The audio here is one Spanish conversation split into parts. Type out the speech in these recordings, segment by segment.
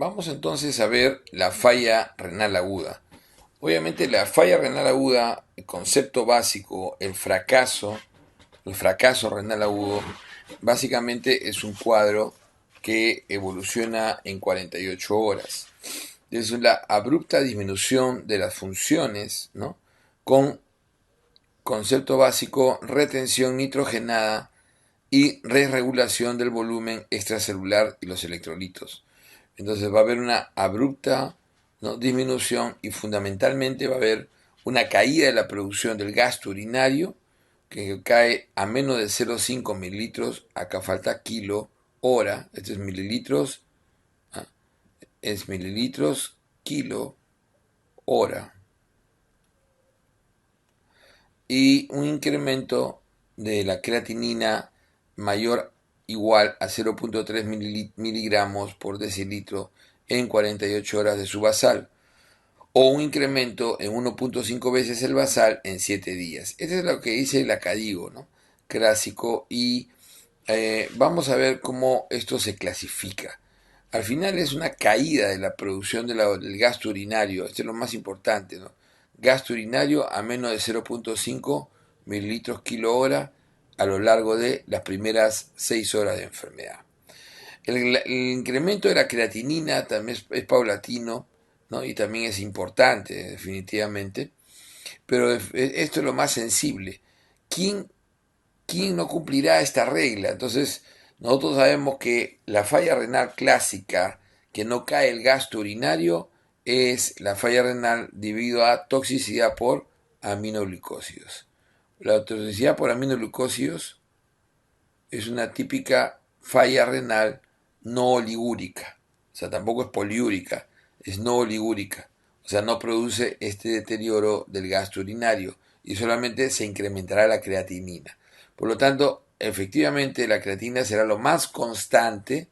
Vamos entonces a ver la falla renal aguda. Obviamente la falla renal aguda, el concepto básico, el fracaso renal agudo, básicamente es un cuadro que evoluciona en 48 horas. Es la abrupta disminución de las funciones, ¿no? Con concepto básico, retención nitrogenada y regulación del volumen extracelular y los electrolitos. Entonces va a haber una abrupta, ¿no?, disminución y fundamentalmente va a haber una caída de la producción del gasto urinario que cae a menos de 0,5 mililitros, acá falta kilo hora, este es mililitros, ¿ah?, es mililitros kilo hora, y un incremento de la creatinina mayor igual a 0,3 miligramos por decilitro en 48 horas de su basal, o un incremento en 1,5 veces el basal en 7 días. Esto es lo que dice el acadigo, ¿no?, clásico, y vamos a ver cómo esto se clasifica. Al final es una caída de la producción del gasto urinario, esto es lo más importante, ¿no? Gasto urinario a menos de 0,5 mililitros kilo hora a lo largo de las primeras 6 horas de enfermedad. El incremento de la creatinina también es paulatino, ¿no?, y también es importante, definitivamente, pero esto es lo más sensible. ¿Quién, quién no cumplirá esta regla? Entonces, nosotros sabemos que la falla renal clásica, que no cae el gasto urinario, es la falla renal debido a toxicidad por aminoglucósidos. La toxicidad por aminoglucósidos es una típica falla renal no oligúrica, o sea, tampoco es poliúrica, es no oligúrica, o sea, no produce este deterioro del gasto urinario y solamente se incrementará la creatinina. Por lo tanto, efectivamente la creatinina será lo más constante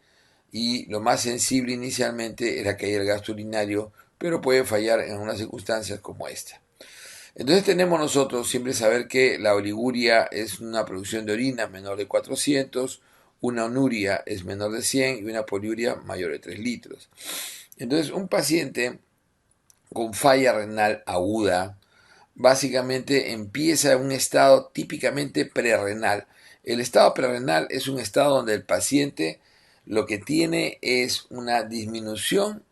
y lo más sensible inicialmente es la caída del gasto urinario, pero puede fallar en unas circunstancias como esta. Entonces tenemos nosotros siempre saber que la oliguria es una producción de orina menor de 400, una onuria es menor de 100 y una poliuria mayor de 3 litros. Entonces un paciente con falla renal aguda básicamente empieza en un estado típicamente prerrenal. El estado prerrenal es un estado donde el paciente lo que tiene es una disminución,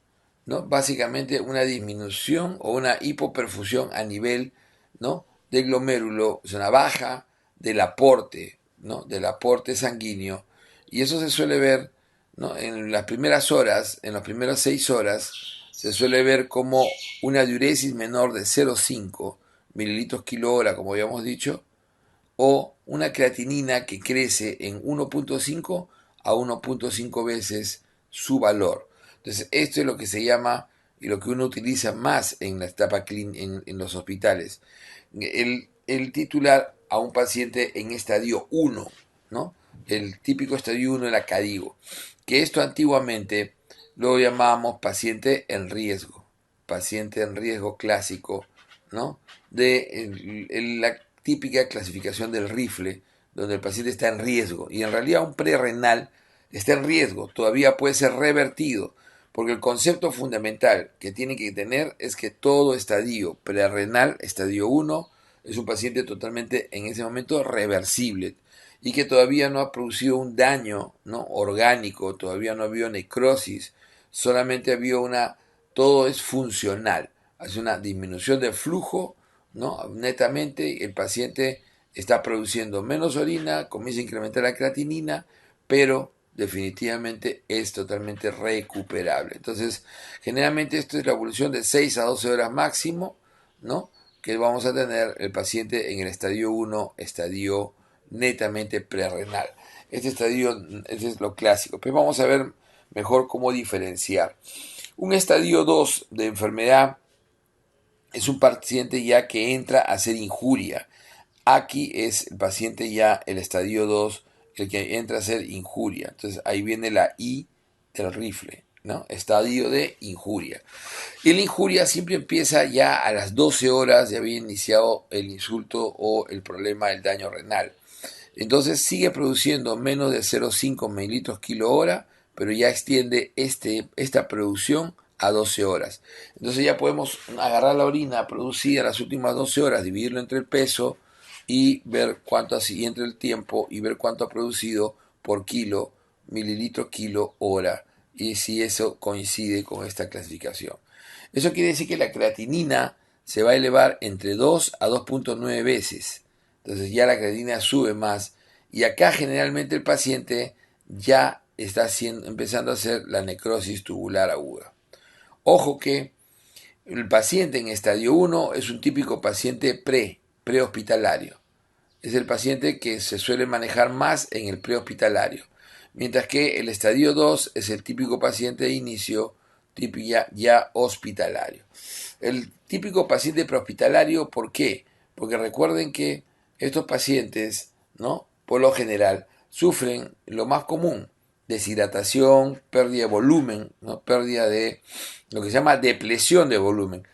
¿no?, básicamente una disminución o una hipoperfusión a nivel, ¿no?, del glomérulo, es una baja del aporte, ¿no?, del aporte sanguíneo, y eso se suele ver, ¿no?, en las primeras horas, en las primeras 6 horas, se suele ver como una diuresis menor de 0,5 mililitros kilo hora, como habíamos dicho, o una creatinina que crece en 1,5 a 1,5 veces su valor. Entonces, esto es lo que se llama y lo que uno utiliza más en la etapa en los hospitales. El titular a un paciente en estadio 1, ¿no? El típico estadio 1 era CADIGO, que esto antiguamente lo llamábamos paciente en riesgo clásico, ¿no?, de la típica clasificación del rifle, donde el paciente está en riesgo, y en realidad un prerrenal está en riesgo, todavía puede ser revertido, porque el concepto fundamental que tiene que tener es que todo estadio prerrenal, estadio 1, es un paciente totalmente en ese momento reversible y que todavía no ha producido un daño, ¿no?, orgánico, todavía no ha habido necrosis, solamente ha habido todo es funcional, hace una disminución de flujo, ¿no?, netamente el paciente está produciendo menos orina, comienza a incrementar la creatinina, pero definitivamente es totalmente recuperable. Entonces, generalmente esto es la evolución de 6 a 12 horas máximo, ¿no?, que vamos a tener el paciente en el estadio 1, estadio netamente prerrenal. Este es lo clásico, pero vamos a ver mejor cómo diferenciar. Un estadio 2 de enfermedad es un paciente ya que entra a hacer injuria. Aquí es el paciente ya, el estadio 2, el que entra a hacer injuria. Entonces ahí viene la I del rifle, ¿no? Estadio de injuria. Y la injuria siempre empieza ya a las 12 horas de haber iniciado el insulto o el problema del daño renal. Entonces sigue produciendo menos de 0,5 mililitros kilo hora, pero ya extiende esta producción a 12 horas. Entonces ya podemos agarrar la orina producida las últimas 12 horas, dividirlo entre el peso y ver cuánto así entre el tiempo y ver cuánto ha producido por kilo, mililitro, kilo, hora, y si eso coincide con esta clasificación. Eso quiere decir que la creatinina se va a elevar entre 2 a 2.9 veces. Entonces ya la creatinina sube más y acá generalmente el paciente ya está empezando a hacer la necrosis tubular aguda. Ojo que el paciente en estadio 1 es un típico paciente prehospitalario. Es el paciente que se suele manejar más en el prehospitalario. Mientras que el estadio 2 es el típico paciente de inicio ya hospitalario. El típico paciente prehospitalario, ¿por qué? Porque recuerden que estos pacientes, ¿no? Por lo general, sufren lo más común, deshidratación, pérdida de volumen, ¿no? Pérdida de lo que se llama depresión de volumen.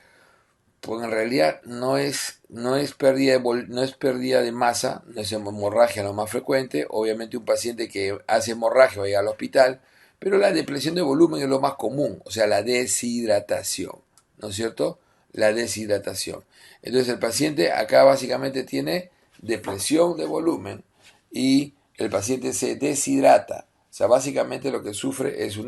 Porque en realidad no es pérdida de masa, no es hemorragia lo más frecuente. Obviamente un paciente que hace hemorragia va a ir al hospital, pero la depresión de volumen es lo más común, o sea, la deshidratación, ¿no es cierto? La deshidratación. Entonces el paciente acá básicamente tiene depresión de volumen y el paciente se deshidrata. O sea, básicamente lo que sufre es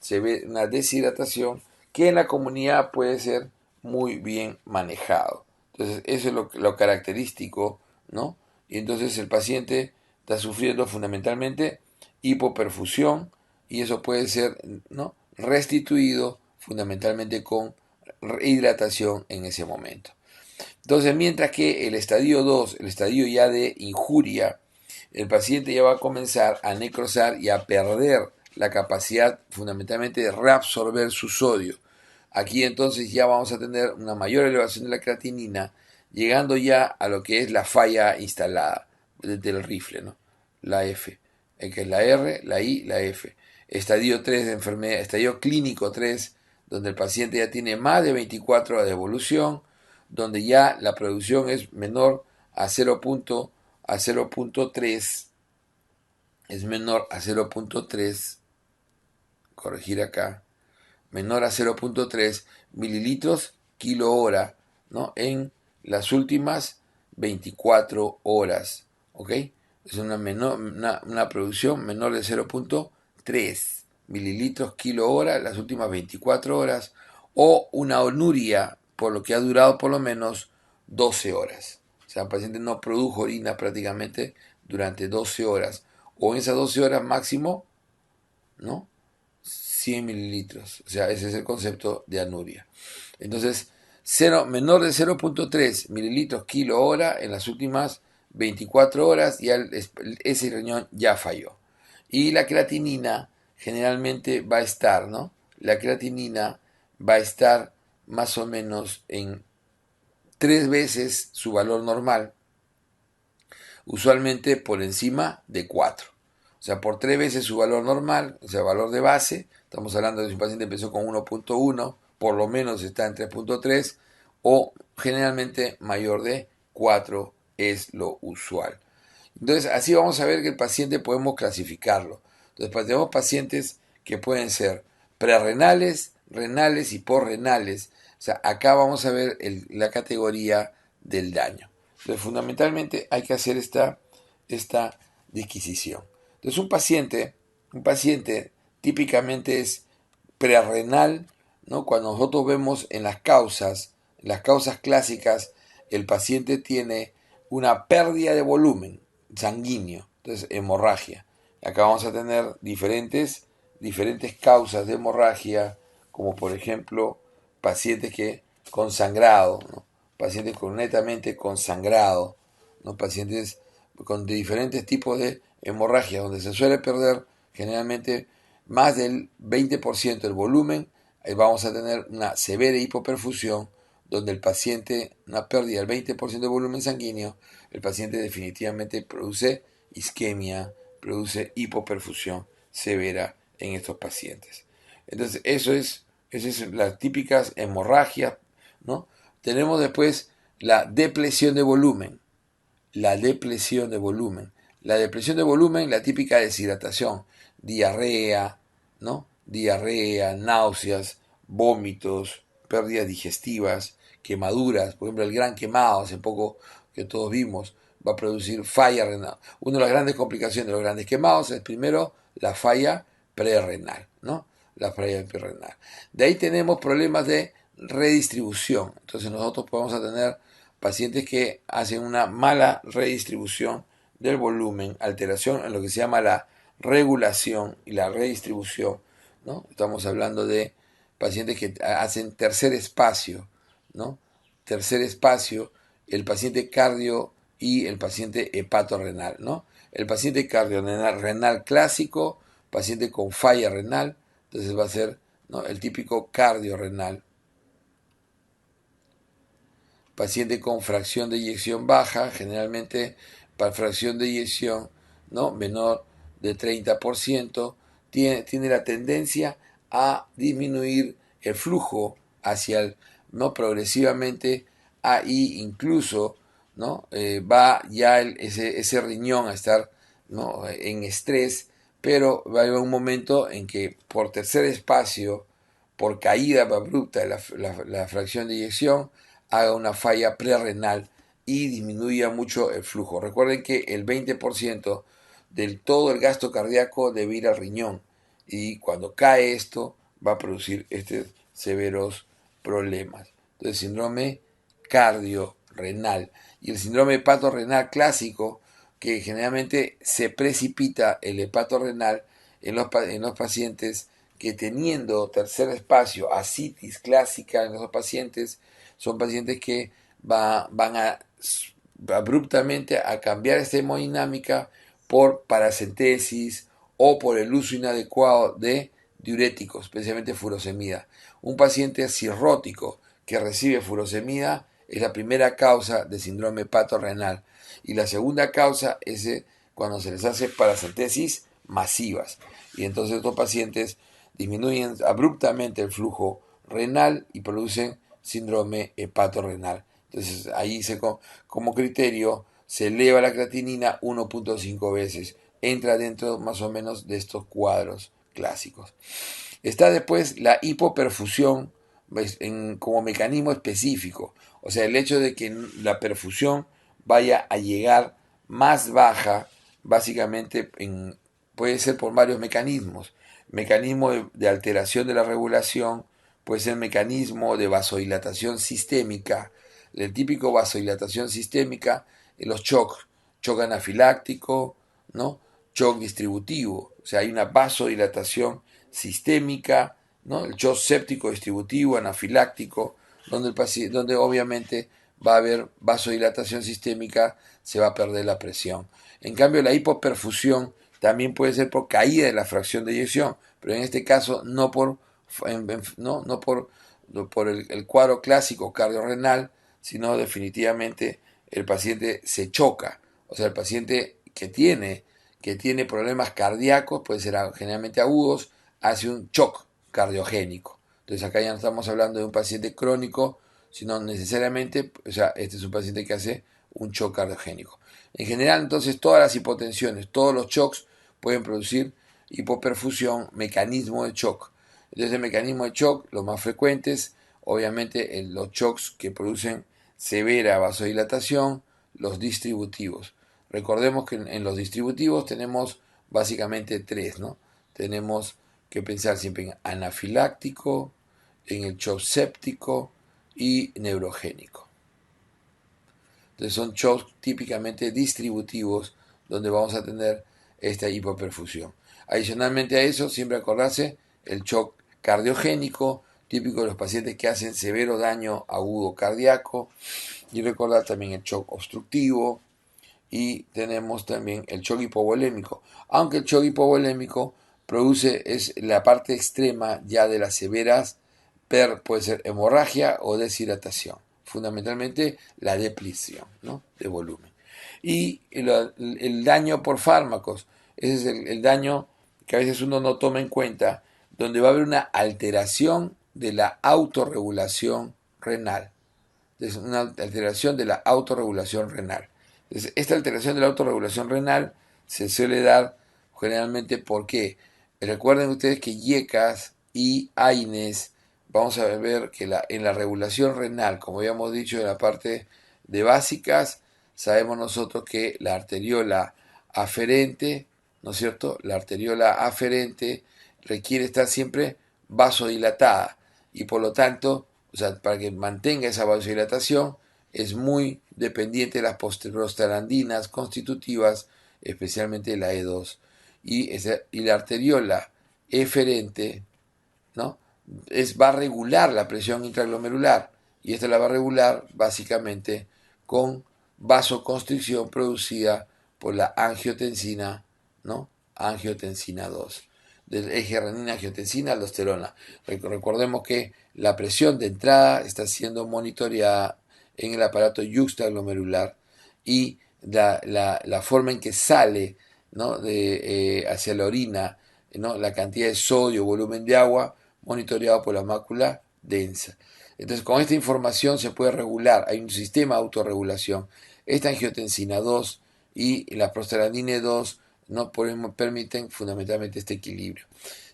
se ve una deshidratación que en la comunidad puede ser muy bien manejado. Entonces, eso es lo característico, ¿no? Y entonces el paciente está sufriendo fundamentalmente hipoperfusión y eso puede ser, ¿no? Restituido fundamentalmente con hidratación en ese momento. Entonces, mientras que el estadio 2, el estadio ya de injuria, el paciente ya va a comenzar a necrosar y a perder la capacidad fundamentalmente de reabsorber su sodio. Aquí entonces ya vamos a tener una mayor elevación de la creatinina, llegando ya a lo que es la falla instalada del rifle, ¿no? La F, que es la R, la I, la F. Estadio 3 de enfermedad, estadio clínico 3, donde el paciente ya tiene más de 24 horas de evolución, donde ya la producción es menor a 0.3, es menor a 0.3, corregir acá, menor a 0.3 mililitros kilo hora, ¿no? En las últimas 24 horas, ¿ok? Es una producción menor de 0.3 mililitros kilo hora en las últimas 24 horas o una onuria por lo que ha durado por lo menos 12 horas. O sea, el paciente no produjo orina prácticamente durante 12 horas o en esas 12 horas máximo, ¿no? 100 mililitros. O sea, ese es el concepto de anuria. Entonces, menor de 0.3 mililitros kilo hora en las últimas 24 horas, ya ese riñón ya falló. Y la creatinina generalmente va a estar, ¿no? La creatinina va a estar más o menos en 3 veces su valor normal, usualmente por encima de 4. O sea, por 3 veces su valor normal, o sea, valor de base. Estamos hablando de si un paciente empezó con 1.1, por lo menos está en 3.3 o generalmente mayor de 4 es lo usual. Entonces, así vamos a ver que el paciente podemos clasificarlo. Entonces, tenemos pacientes que pueden ser prerrenales, renales y porrenales. O sea, acá vamos a ver la categoría del daño. Entonces, fundamentalmente hay que hacer esta disquisición. Entonces, un paciente típicamente es prerrenal, ¿no? Cuando nosotros vemos en las causas clásicas, el paciente tiene una pérdida de volumen sanguíneo, entonces hemorragia. Acá vamos a tener diferentes causas de hemorragia, como por ejemplo pacientes con sangrado, ¿no? Pacientes netamente con sangrado, ¿no? Pacientes con diferentes tipos de hemorragia, donde se suele perder generalmente más del 20% del volumen. Vamos a tener una severa hipoperfusión, donde el paciente, una pérdida del 20% de volumen sanguíneo, el paciente definitivamente produce isquemia, produce hipoperfusión severa en estos pacientes. Entonces, esas son las típicas hemorragias, ¿no? Tenemos después la depresión de volumen. La depresión de volumen. La depresión de volumen, la típica deshidratación, diarrea, ¿no? Diarrea, náuseas, vómitos, pérdidas digestivas, quemaduras. Por ejemplo, el gran quemado, hace poco que todos vimos, va a producir falla renal. Una de las grandes complicaciones de los grandes quemados es primero la falla prerrenal, ¿no? La falla prerrenal. De ahí tenemos problemas de redistribución. Entonces nosotros podemos tener pacientes que hacen una mala redistribución del volumen, alteración en lo que se llama la regulación y la redistribución, ¿no? Estamos hablando de pacientes que hacen tercer espacio, ¿no? Tercer espacio, el paciente cardio y el paciente hepatorrenal, ¿no? El paciente cardiorrenal clásico, paciente con falla renal, entonces va a ser, ¿no?, el típico cardiorrenal. Paciente con fracción de eyección baja, generalmente para fracción de eyección, ¿no?, menor de 30%, tiene la tendencia a disminuir el flujo hacia el, ¿no?, progresivamente, ahí incluso, ¿no?, va ya ese riñón a estar, ¿no?, en estrés, pero va a haber un momento en que por tercer espacio, por caída abrupta de la fracción de eyección, haga una falla prerrenal y disminuya mucho el flujo. Recuerden que el 20% del todo el gasto cardíaco debe ir al riñón, y cuando cae esto va a producir severos problemas. Entonces, síndrome cardiorrenal y el síndrome hepatorrenal clásico, que generalmente se precipita el hepatorrenal en los pacientes que, teniendo tercer espacio, ascitis clásica en los pacientes, son pacientes que van a abruptamente a cambiar esta hemodinámica por paracentesis o por el uso inadecuado de diuréticos, especialmente furosemida. Un paciente cirrótico que recibe furosemida es la primera causa de síndrome hepatorrenal, y la segunda causa es cuando se les hace paracentesis masivas, y entonces estos pacientes disminuyen abruptamente el flujo renal y producen síndrome hepatorrenal. Entonces ahí como criterio se eleva la creatinina 1.5 veces. Entra dentro más o menos de estos cuadros clásicos. Está después la hipoperfusión, ¿ves?, como mecanismo específico. O sea, el hecho de que la perfusión vaya a llegar más baja, básicamente puede ser por varios mecanismos. Mecanismo de alteración de la regulación, puede ser mecanismo de vasodilatación sistémica. El típico vasodilatación sistémica, los shock anafiláctico, ¿no?, shock distributivo. O sea, hay una vasodilatación sistémica, ¿no?, el shock séptico distributivo, anafiláctico, donde obviamente va a haber vasodilatación sistémica, se va a perder la presión. En cambio, la hipoperfusión también puede ser por caída de la fracción de eyección, pero en este caso no por el cuadro clásico cardiorrenal, sino definitivamente el paciente se choca. O sea, el paciente que tiene problemas cardíacos, puede ser generalmente agudos, hace un shock cardiogénico. Entonces acá ya no estamos hablando de un paciente crónico, sino necesariamente, o sea, este es un paciente que hace un shock cardiogénico. En general, entonces, todas las hipotensiones, todos los shocks pueden producir hipoperfusión, mecanismo de shock. Entonces, el mecanismo de shock, los más frecuentes, obviamente, los shocks que producen severa vasodilatación, los distributivos. Recordemos que en los distributivos tenemos básicamente tres, ¿no? Tenemos que pensar siempre en anafiláctico, en el shock séptico y neurogénico. Entonces son shocks típicamente distributivos donde vamos a tener esta hipoperfusión. Adicionalmente a eso, siempre acordarse el shock cardiogénico, típico de los pacientes que hacen severo daño agudo cardíaco, y recordar también el shock obstructivo, y tenemos también el shock hipovolémico, aunque el shock hipovolémico es la parte extrema ya de las severas, puede ser hemorragia o deshidratación, fundamentalmente la depresión, ¿no?, de volumen. Y el daño por fármacos, ese es el daño que a veces uno no toma en cuenta, donde va a haber una alteración de la autorregulación renal. Es una alteración de la autorregulación renal. Entonces, esta alteración de la autorregulación renal se suele dar generalmente porque Recuerden ustedes que IECAS y AINES, vamos a ver que en la regulación renal, como habíamos dicho en la parte de básicas, sabemos nosotros que la arteriola aferente, ¿no es cierto? La arteriola aferente requiere estar siempre vasodilatada y por lo tanto, o sea, para que mantenga esa vasodilatación es muy dependiente de las prostaglandinas constitutivas, especialmente la E2 y la arteriola eferente, ¿no? Va a regular la presión intraglomerular y esta la va a regular básicamente con vasoconstricción producida por la angiotensina, ¿no? Angiotensina 2 del eje renina-angiotensina-aldosterona. Recordemos que la presión de entrada está siendo monitoreada en el aparato yuxtaglomerular y la forma en que sale, ¿no? Hacia la orina, ¿no? La cantidad de sodio, volumen de agua, monitoreado por la mácula densa. Entonces, con esta información se puede regular, hay un sistema de autorregulación. Esta angiotensina 2 y la prostaglandina 2 no permiten fundamentalmente este equilibrio.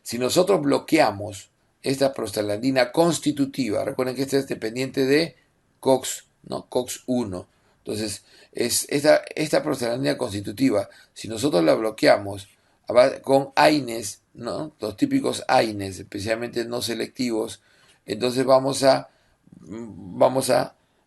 Si nosotros bloqueamos esta prostaglandina constitutiva, recuerden que esta es dependiente de COX, ¿no? COX-1. Entonces, esta prostaglandina constitutiva, si nosotros la bloqueamos con AINES, ¿no? Los típicos AINES, especialmente no selectivos, entonces vamos a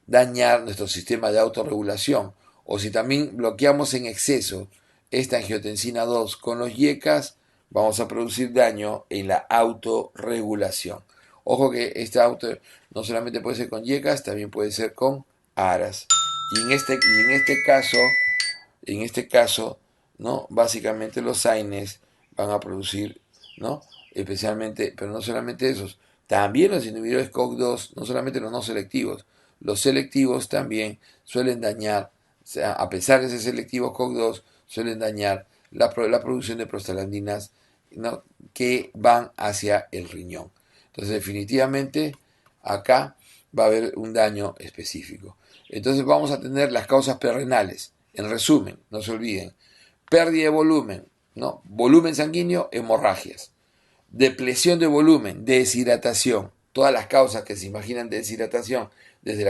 dañar nuestro sistema de autorregulación. O si también bloqueamos en exceso esta angiotensina 2 con los IECAS, vamos a producir daño en la autorregulación. Ojo que esta auto no solamente puede ser con IECAS, también puede ser con ARAS. En este caso, ¿no? Básicamente los AINES van a producir, ¿no? Especialmente, pero no solamente esos, también los inhibidores COX-2, no solamente los no selectivos, los selectivos también suelen dañar, o sea, a pesar de ser selectivos COX-2, suelen dañar la producción de prostaglandinas, ¿no? Que van hacia el riñón. Entonces, definitivamente, acá va a haber un daño específico. Entonces, vamos a tener las causas perrenales. En resumen, no se olviden, pérdida de volumen, ¿no? Volumen sanguíneo, hemorragias. Depresión de volumen, deshidratación. Todas las causas que se imaginan de deshidratación, desde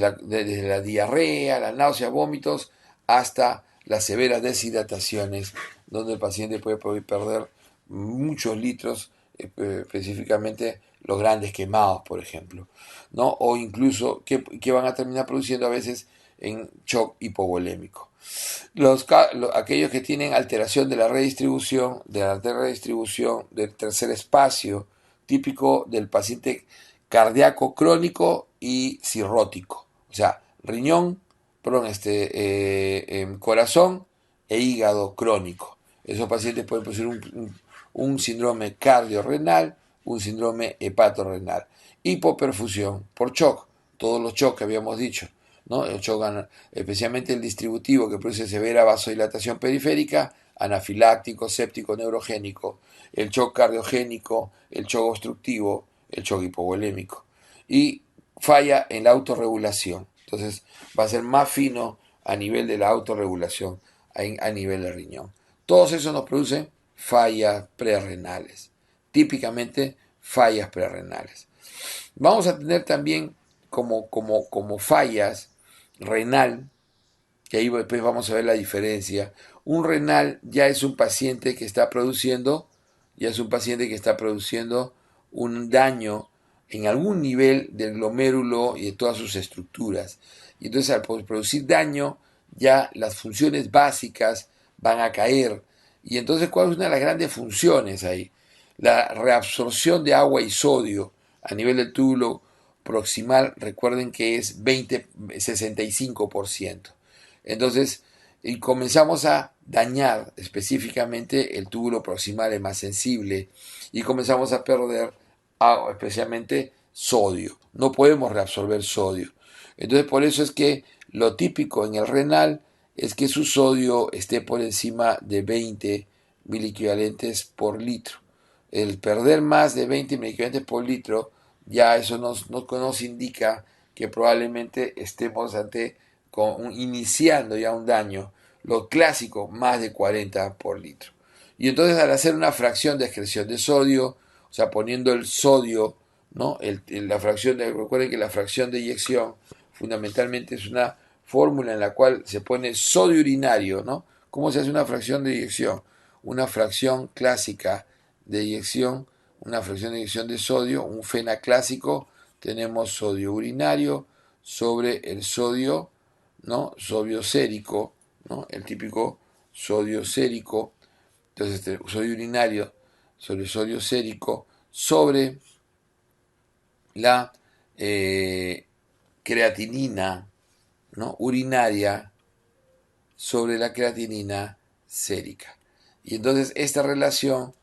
la diarrea, la náusea, vómitos, hasta las severas deshidrataciones, donde el paciente puede perder muchos litros, específicamente los grandes quemados, por ejemplo, ¿no? O incluso que van a terminar produciendo a veces en shock hipovolémico. Aquellos que tienen alteración de la redistribución, de la redistribución del tercer espacio, típico del paciente cardíaco crónico y cirrótico, o sea, riñón, perdón, corazón e hígado crónico. Esos pacientes pueden producir un síndrome cardiorrenal, un síndrome hepatorrenal. Hipoperfusión por shock, todos los shocks que habíamos dicho, ¿no? El shock, especialmente el distributivo que produce severa vasodilatación periférica, anafiláctico, séptico, neurogénico, el shock cardiogénico, el shock obstructivo, el shock hipovolémico. Y falla en la autorregulación. Entonces va a ser más fino a nivel de la autorregulación, a nivel del riñón. Todos esos nos producen fallas prerrenales, típicamente fallas prerrenales. Vamos a tener también como fallas renal, que ahí después vamos a ver la diferencia. Un renal ya es un paciente que está produciendo, un daño en algún nivel del glomérulo y de todas sus estructuras. Y entonces al producir daño, ya las funciones básicas van a caer. Y entonces, ¿cuál es una de las grandes funciones ahí? La reabsorción de agua y sodio a nivel del túbulo proximal, recuerden que es 65%. Entonces, y comenzamos a dañar específicamente el túbulo proximal, es más sensible, y comenzamos a perder agua, especialmente sodio. No podemos reabsorber sodio. Entonces, por eso es que lo típico en el renal es que su sodio esté por encima de 20 miliequivalentes por litro. El perder más de 20 miliequivalentes por litro, ya eso nos indica que probablemente estemos iniciando ya un daño, lo clásico, más de 40 por litro. Y entonces al hacer una fracción de excreción de sodio, o sea, poniendo el sodio, ¿no? La fracción recuerden que la fracción de eyección fundamentalmente es una fórmula en la cual se pone sodio urinario, ¿no? ¿Cómo se hace una fracción de eyección? Una fracción clásica de eyección, una fracción de eyección de sodio, un FeNA clásico, tenemos sodio urinario sobre el sodio, ¿no? Sodio sérico, ¿no? El típico sodio sérico. Entonces, sodio urinario sobre sodio sérico sobre la creatinina, ¿no? Urinaria sobre la creatinina sérica. Y entonces esta relación,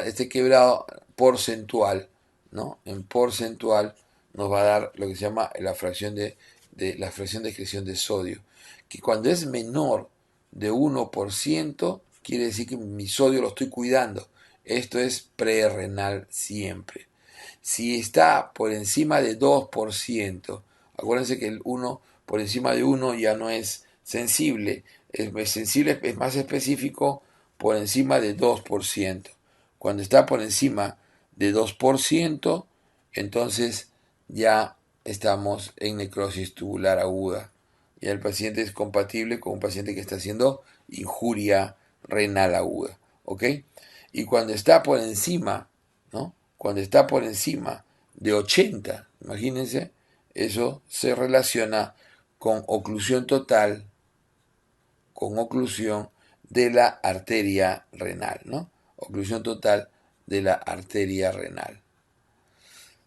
este quebrado porcentual, ¿no? En porcentual nos va a dar lo que se llama la fracción la fracción de excreción de sodio, que cuando es menor de 1%, quiere decir que mi sodio lo estoy cuidando. Esto es prerrenal siempre. Si está por encima de 2%, acuérdense que el 1 por encima de 1 ya no es sensible, sensible es más específico por encima de 2%. Cuando está por encima de 2%, entonces ya estamos en necrosis tubular aguda. Y el paciente es compatible con un paciente que está haciendo injuria renal aguda. ¿Ok? Y cuando está por encima, ¿no? Cuando está por encima de 80, imagínense, eso se relaciona con oclusión total, con oclusión de la arteria renal, ¿no? Oclusión total de la arteria renal.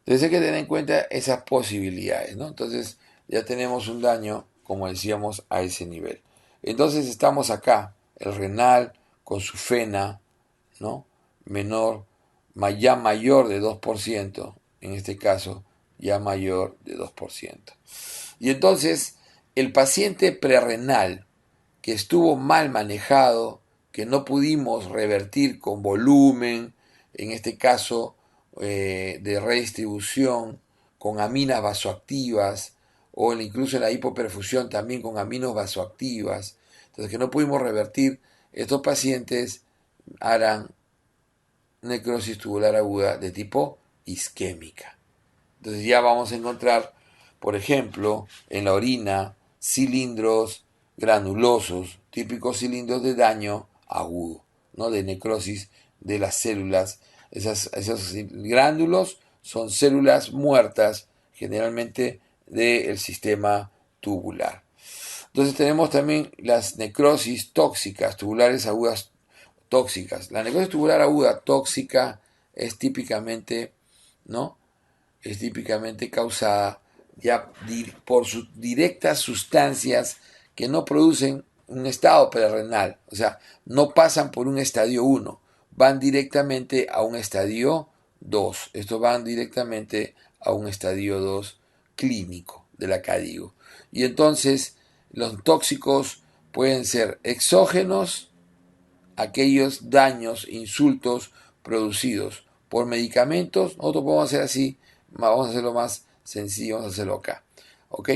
Entonces hay que tener en cuenta esas posibilidades, ¿no? Entonces ya tenemos un daño, como decíamos, a ese nivel. Entonces estamos acá, el renal con su FeNA, ¿no? Menor, ya mayor de 2%, en este caso, ya mayor de 2%. Y entonces, el paciente prerrenal que estuvo mal manejado, que no pudimos revertir con volumen, en este caso de redistribución, con aminas vasoactivas, o incluso en la hipoperfusión también con aminos vasoactivas, entonces que no pudimos revertir, estos pacientes harán necrosis tubular aguda de tipo isquémica. Entonces ya vamos a encontrar, por ejemplo, en la orina, cilindros granulosos, típicos cilindros de daño agudo, ¿no? De necrosis de las células. Esos gránulos son células muertas, generalmente del sistema tubular. Entonces tenemos también las necrosis tóxicas, tubulares agudas tóxicas. La necrosis tubular aguda tóxica es típicamente, ¿no? Es típicamente causada ya por sus directas sustancias que no producen un estado prerrenal, o sea, no pasan por un estadio 1, van directamente a un estadio 2. Estos van directamente a un estadio 2 clínico de la CADIGO. Y entonces los tóxicos pueden ser exógenos, aquellos daños, insultos producidos por medicamentos. Nosotros podemos hacer así, vamos a hacerlo más sencillo, vamos a hacerlo acá. ¿Ok?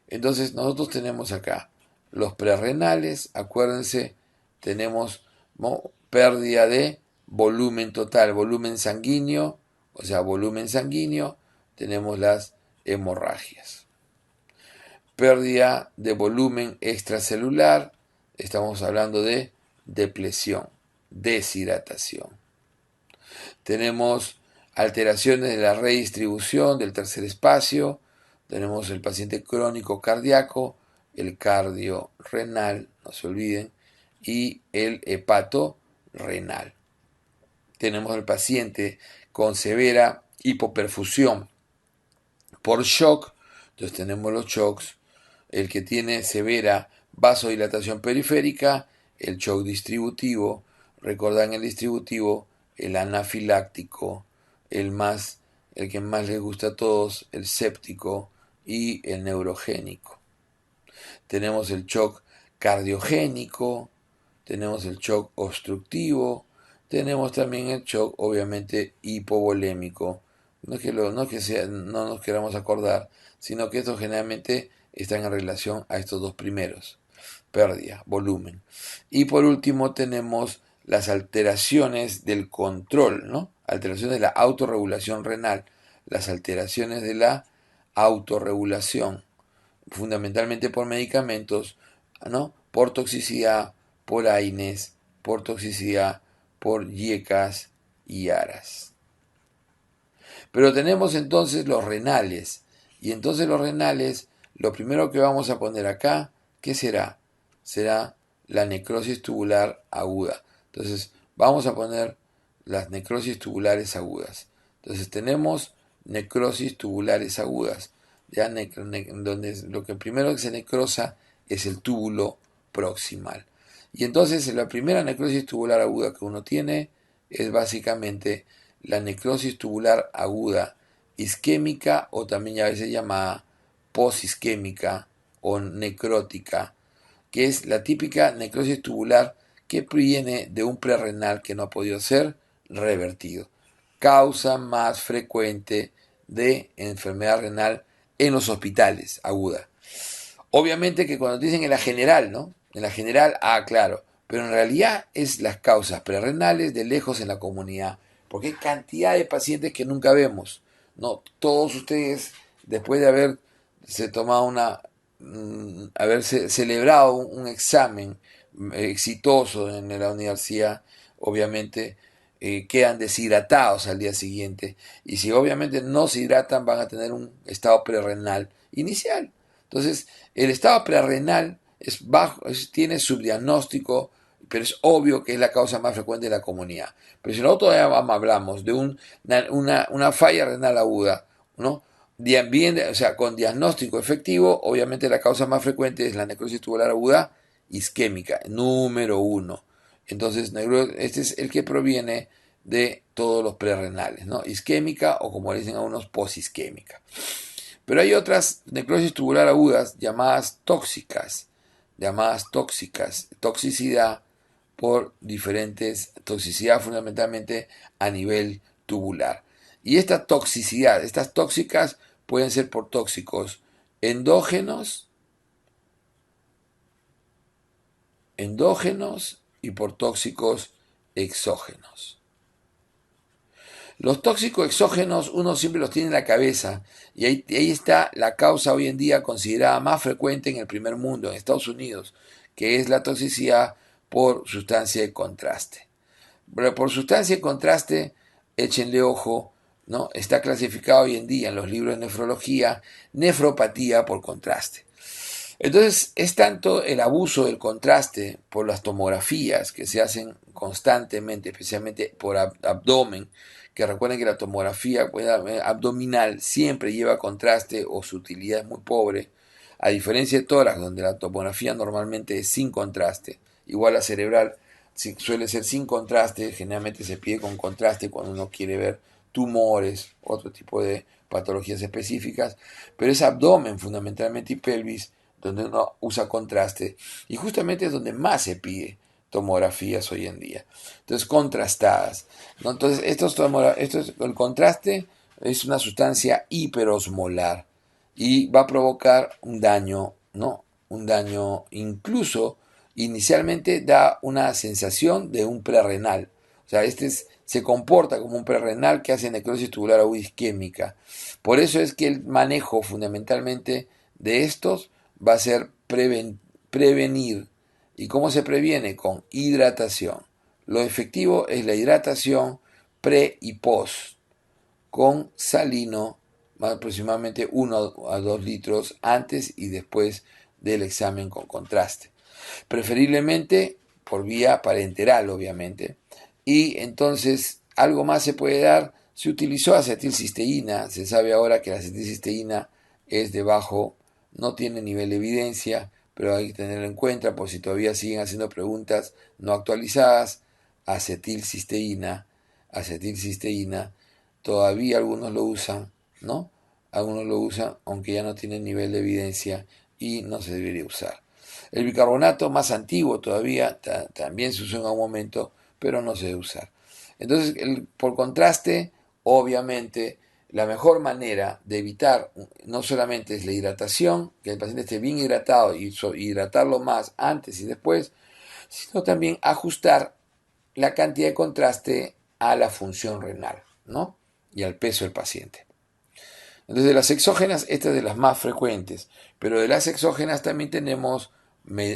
Entonces nosotros tenemos acá los prerrenales, acuérdense, tenemos, ¿no?, pérdida de volumen total, volumen sanguíneo, o sea, volumen sanguíneo, tenemos las hemorragias. Pérdida de volumen extracelular, estamos hablando de depresión, deshidratación. Tenemos alteraciones de la redistribución del tercer espacio, tenemos el paciente crónico cardíaco, el cardiorrenal, no se olviden, y el hepatorrenal. Tenemos el paciente con severa hipoperfusión por shock, entonces tenemos los shocks, el que tiene severa vasodilatación periférica, el shock distributivo, recordan el distributivo, el anafiláctico, el que más les gusta a todos, el séptico y el neurogénico. Tenemos el shock cardiogénico, tenemos el shock obstructivo, tenemos también el shock obviamente hipovolémico. No nos queramos acordar, sino que estos generalmente están en relación a estos dos primeros, pérdida, volumen. Y por último tenemos las alteraciones del control, ¿no? Alteraciones de la autorregulación renal, las alteraciones de la autorregulación, fundamentalmente por medicamentos, ¿no? Por toxicidad, por AINES, por toxicidad, por YECAS y ARAS. Pero tenemos entonces los renales. Y entonces los renales, lo primero que vamos a poner acá, ¿qué será? Será la necrosis tubular aguda. Entonces vamos a poner las necrosis tubulares agudas. Entonces tenemos necrosis tubulares agudas, ya donde lo que primero que se necrosa es el túbulo proximal. Y entonces la primera necrosis tubular aguda que uno tiene es básicamente la necrosis tubular aguda isquémica o también a veces llamada posisquémica o necrótica, que es la típica necrosis tubular que proviene de un prerrenal que no ha podido ser revertido. Causa más frecuente de enfermedad renal en los hospitales aguda. Obviamente que cuando dicen en la general, ¿no? En la general, claro, pero en realidad es las causas prerrenales de lejos en la comunidad, porque hay cantidad de pacientes que nunca vemos, ¿no? Todos ustedes, después de haberse tomado haberse celebrado un examen exitoso en la universidad, obviamente quedan deshidratados al día siguiente, y si obviamente no se hidratan van a tener un estado prerrenal inicial. Entonces, el estado prerrenal es bajo, tiene subdiagnóstico, pero es obvio que es la causa más frecuente de la comunidad. Pero si nosotros hablamos de una falla renal aguda, ¿no? Bien, o sea, con diagnóstico efectivo, obviamente la causa más frecuente es la necrosis tubular aguda isquémica, número uno. Entonces, este es el que proviene de todos los prerrenales, ¿no? Isquémica o como dicen a unos, posisquémica. Pero hay otras necrosis tubular agudas llamadas tóxicas, toxicidad por diferentes, toxicidad fundamentalmente a nivel tubular. Y esta toxicidad, estas tóxicas pueden ser por tóxicos endógenos y por tóxicos exógenos. Los tóxicos exógenos uno siempre los tiene en la cabeza y ahí está la causa hoy en día considerada más frecuente en el primer mundo, en Estados Unidos, que es la toxicidad por sustancia de contraste. Pero por sustancia de contraste, échenle ojo, ¿no? Está clasificado hoy en día en los libros de nefrología, nefropatía por contraste. Entonces es tanto el abuso del contraste por las tomografías que se hacen constantemente, especialmente por abdomen, que recuerden que la tomografía abdominal siempre lleva contraste o su utilidad es muy pobre, a diferencia de tórax, donde la tomografía normalmente es sin contraste. Igual la cerebral suele ser sin contraste, generalmente se pide con contraste cuando uno quiere ver tumores, otro tipo de patologías específicas, pero es abdomen fundamentalmente y pelvis donde uno usa contraste y justamente es donde más se pide tomografías hoy en día. Entonces, contrastadas, ¿no? Entonces, el contraste es una sustancia hiperosmolar y va a provocar un daño, ¿no? Un daño incluso inicialmente da una sensación de un prerrenal. O sea, se comporta como un prerrenal que hace necrosis tubular aguda isquémica. Por eso es que el manejo fundamentalmente de estos va a ser prevenir. ¿Y cómo se previene? Con hidratación. Lo efectivo es la hidratación pre y post, con salino, aproximadamente 1 a 2 litros antes y después del examen con contraste. Preferiblemente por vía parenteral, obviamente. Y entonces, algo más se puede dar. Se utilizó acetilcisteína. Se sabe ahora que la acetilcisteína es de bajo, no tiene nivel de evidencia, pero hay que tenerlo en cuenta por si todavía siguen haciendo preguntas no actualizadas. Acetilcisteína, todavía algunos lo usan, ¿no? Algunos lo usan, aunque ya no tienen nivel de evidencia y no se debería usar. El bicarbonato más antiguo todavía también se usó en algún momento, pero no se debe usar. Entonces, por contraste, obviamente, la mejor manera de evitar no solamente es la hidratación, que el paciente esté bien hidratado y hidratarlo más antes y después, sino también ajustar la cantidad de contraste a la función renal, ¿no? Y al peso del paciente. Entonces, de las exógenas, esta es de las más frecuentes, pero de las exógenas también tenemos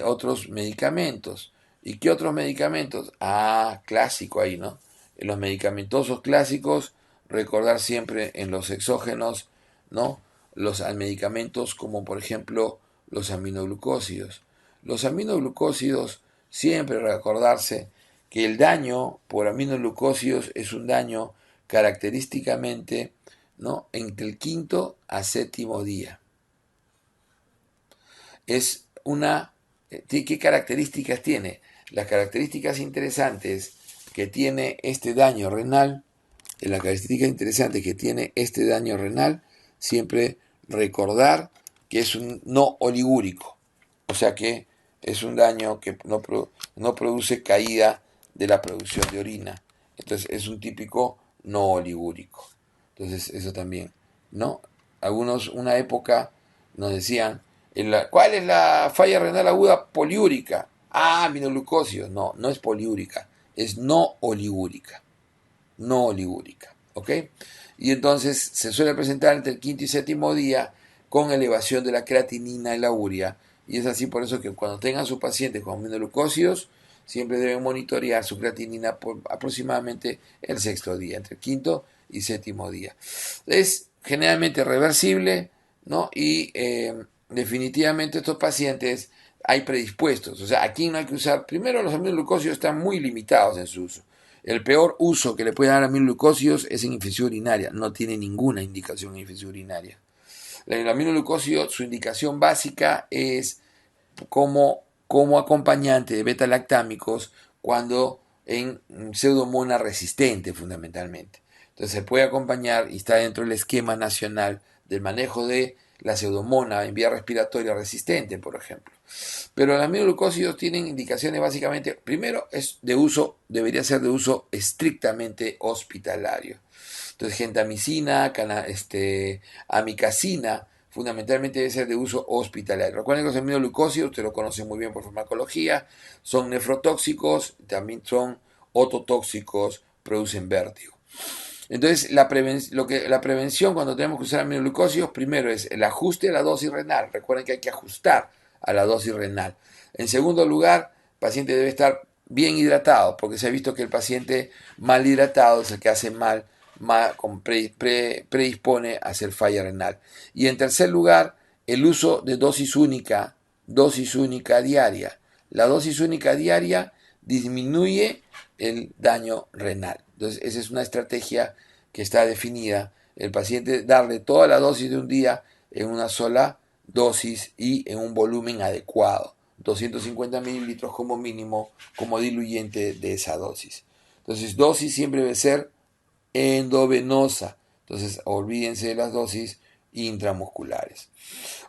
otros medicamentos. ¿Y qué otros medicamentos? Ah, clásico ahí, ¿no? En los medicamentosos clásicos, recordar siempre en los exógenos, ¿no? Los medicamentos como por ejemplo los aminoglucósidos. Los aminoglucósidos, siempre recordarse que el daño por aminoglucósidos es un daño característicamente, ¿no?, entre el quinto a séptimo día. Es una... ¿Qué características tiene? Las características interesantes que tiene este daño renal, la característica interesante que tiene este daño renal, siempre recordar que es un no oligúrico, o sea que es un daño que no produce caída de la producción de orina. Entonces es un típico no oligúrico. Entonces eso también, ¿no? Algunos, una época, nos decían, ¿cuál es la falla renal aguda? Poliúrica. Ah, aminoglucósidos. No, no es poliúrica, es no oligúrica. No oligúrica, ¿ok? Y entonces se suele presentar entre el quinto y séptimo día con elevación de la creatinina y la urea. Y es así por eso que cuando tengan sus pacientes con aminoglucósidos, siempre deben monitorear su creatinina por aproximadamente el sexto día, entre el quinto y séptimo día. Es generalmente reversible, ¿no? Y definitivamente estos pacientes hay predispuestos. O sea, aquí no hay que usar. Primero, los aminoglucósidos están muy limitados en su uso. El peor uso que le puede dar a aminoglucósidos es en infección urinaria. No tiene ninguna indicación en infección urinaria. El aminoglucósido, su indicación básica es como acompañante de beta-lactámicos cuando en pseudomonas resistente fundamentalmente. Entonces se puede acompañar y está dentro del esquema nacional del manejo de la pseudomona en vía respiratoria resistente, por ejemplo. Pero los aminoglucósidos tienen indicaciones básicamente, primero es de uso, debería ser de uso estrictamente hospitalario. Entonces gentamicina, amicacina, fundamentalmente debe ser de uso hospitalario. Recuerden que los aminoglucósidos, usted lo conoce muy bien por farmacología, son nefrotóxicos, también son ototóxicos, producen vértigo. Entonces, la prevención cuando tenemos que usar aminoglucósidos, primero es el ajuste a la dosis renal. Recuerden que hay que ajustar a la dosis renal. En segundo lugar, el paciente debe estar bien hidratado, porque se ha visto que el paciente mal hidratado es el que hace mal, predispone a hacer falla renal. Y en tercer lugar, el uso de dosis única diaria. La dosis única diaria disminuye el daño renal. Entonces, esa es una estrategia que está definida. El paciente darle toda la dosis de un día en una sola dosis y en un volumen adecuado. 250 mililitros como mínimo, como diluyente de esa dosis. Entonces, dosis siempre debe ser endovenosa. Entonces, olvídense de las dosis intramusculares.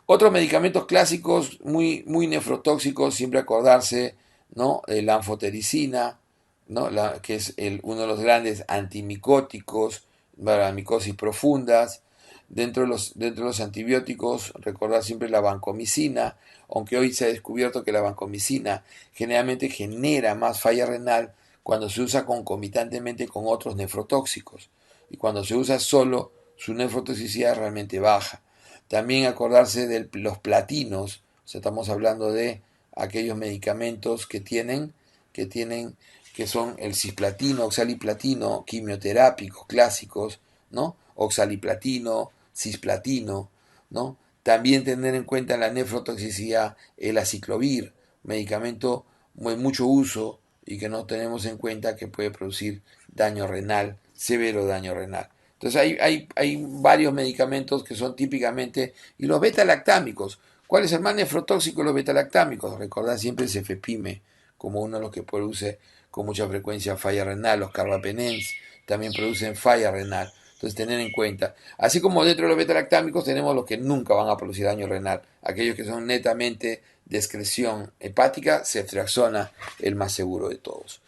Otros medicamentos clásicos muy nefrotóxicos, siempre acordarse, ¿no?, la anfotericina, ¿no?, que es uno de los grandes antimicóticos para micosis profundas. Dentro de los antibióticos, recordar siempre la vancomicina, aunque hoy se ha descubierto que la vancomicina generalmente genera más falla renal cuando se usa concomitantemente con otros nefrotóxicos. Y cuando se usa solo, su nefrotoxicidad es realmente baja. También acordarse de los platinos, o sea, estamos hablando de aquellos medicamentos que son el cisplatino, oxaliplatino, quimioterápicos clásicos, ¿no? Oxaliplatino, cisplatino, ¿no? También tener en cuenta la nefrotoxicidad, el aciclovir, medicamento de mucho uso y que no tenemos en cuenta que puede producir daño renal, severo daño renal. Entonces hay varios medicamentos que son típicamente, y los beta-lactámicos. ¿Cuál es el más nefrotóxico de los beta-lactámicos? Recordad siempre el cefepime como uno de los que produce con mucha frecuencia falla renal. Los carbapenens también producen falla renal. Entonces tener en cuenta. Así como dentro de los beta-lactámicos tenemos los que nunca van a producir daño renal. Aquellos que son netamente de excreción hepática, ceftriaxona, el más seguro de todos.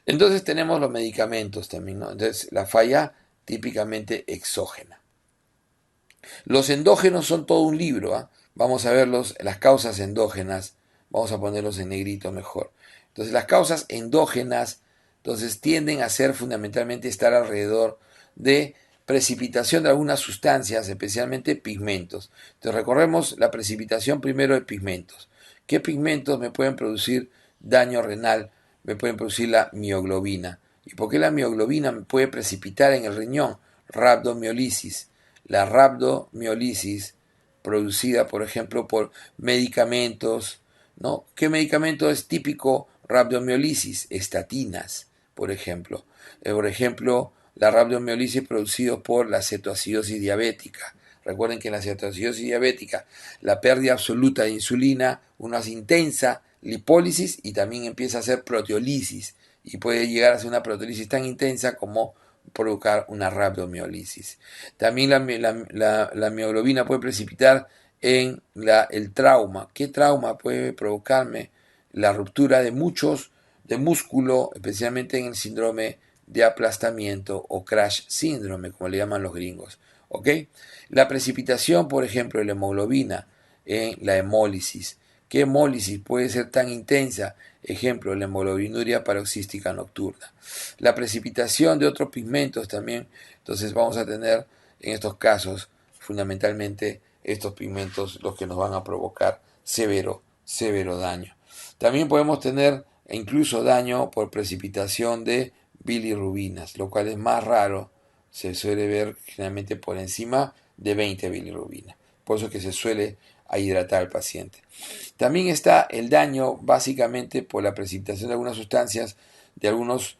Entonces tenemos los medicamentos también, ¿no? Entonces la falla típicamente exógena. Los endógenos son todo un libro, ¿eh? Vamos a ver las causas endógenas, vamos a ponerlos en negrito mejor. Entonces las causas endógenas Entonces tienden a ser fundamentalmente estar alrededor de precipitación de algunas sustancias, especialmente pigmentos. Entonces recorremos la precipitación primero de pigmentos. ¿Qué pigmentos me pueden producir daño renal? Me pueden producir la mioglobina. ¿Y por qué la mioglobina me puede precipitar en el riñón? Rhabdomiolisis. La rhabdomiolisis producida, por ejemplo, por medicamentos, ¿no? ¿Qué medicamento es típico rhabdomiolisis? Estatinas, por ejemplo. La rhabdomiolisis producido por la cetoacidosis diabética. Recuerden que en la cetoacidosis diabética la pérdida absoluta de insulina, una intensa lipólisis y también empieza a hacer proteólisis y puede llegar a ser una proteólisis tan intensa como provocar una rhabdomiolisis. También la mioglobina puede precipitar en el trauma. ¿Qué trauma puede provocarme? La ruptura de músculo, especialmente en el síndrome de aplastamiento o crash síndrome, como le llaman los gringos. ¿Ok? La precipitación, por ejemplo, de la hemoglobina en la hemólisis. ¿Qué hemólisis puede ser tan intensa? Ejemplo, la hemoglobinuria paroxística nocturna. La precipitación de otros pigmentos también. Entonces vamos a tener en estos casos fundamentalmente estos pigmentos los que nos van a provocar severo daño. También podemos tener incluso daño por precipitación de bilirrubinas, lo cual es más raro, se suele ver generalmente por encima de 20 bilirrubinas. Por eso es que se suele hidratar al paciente. También está el daño básicamente por la precipitación de algunas sustancias, de algunos,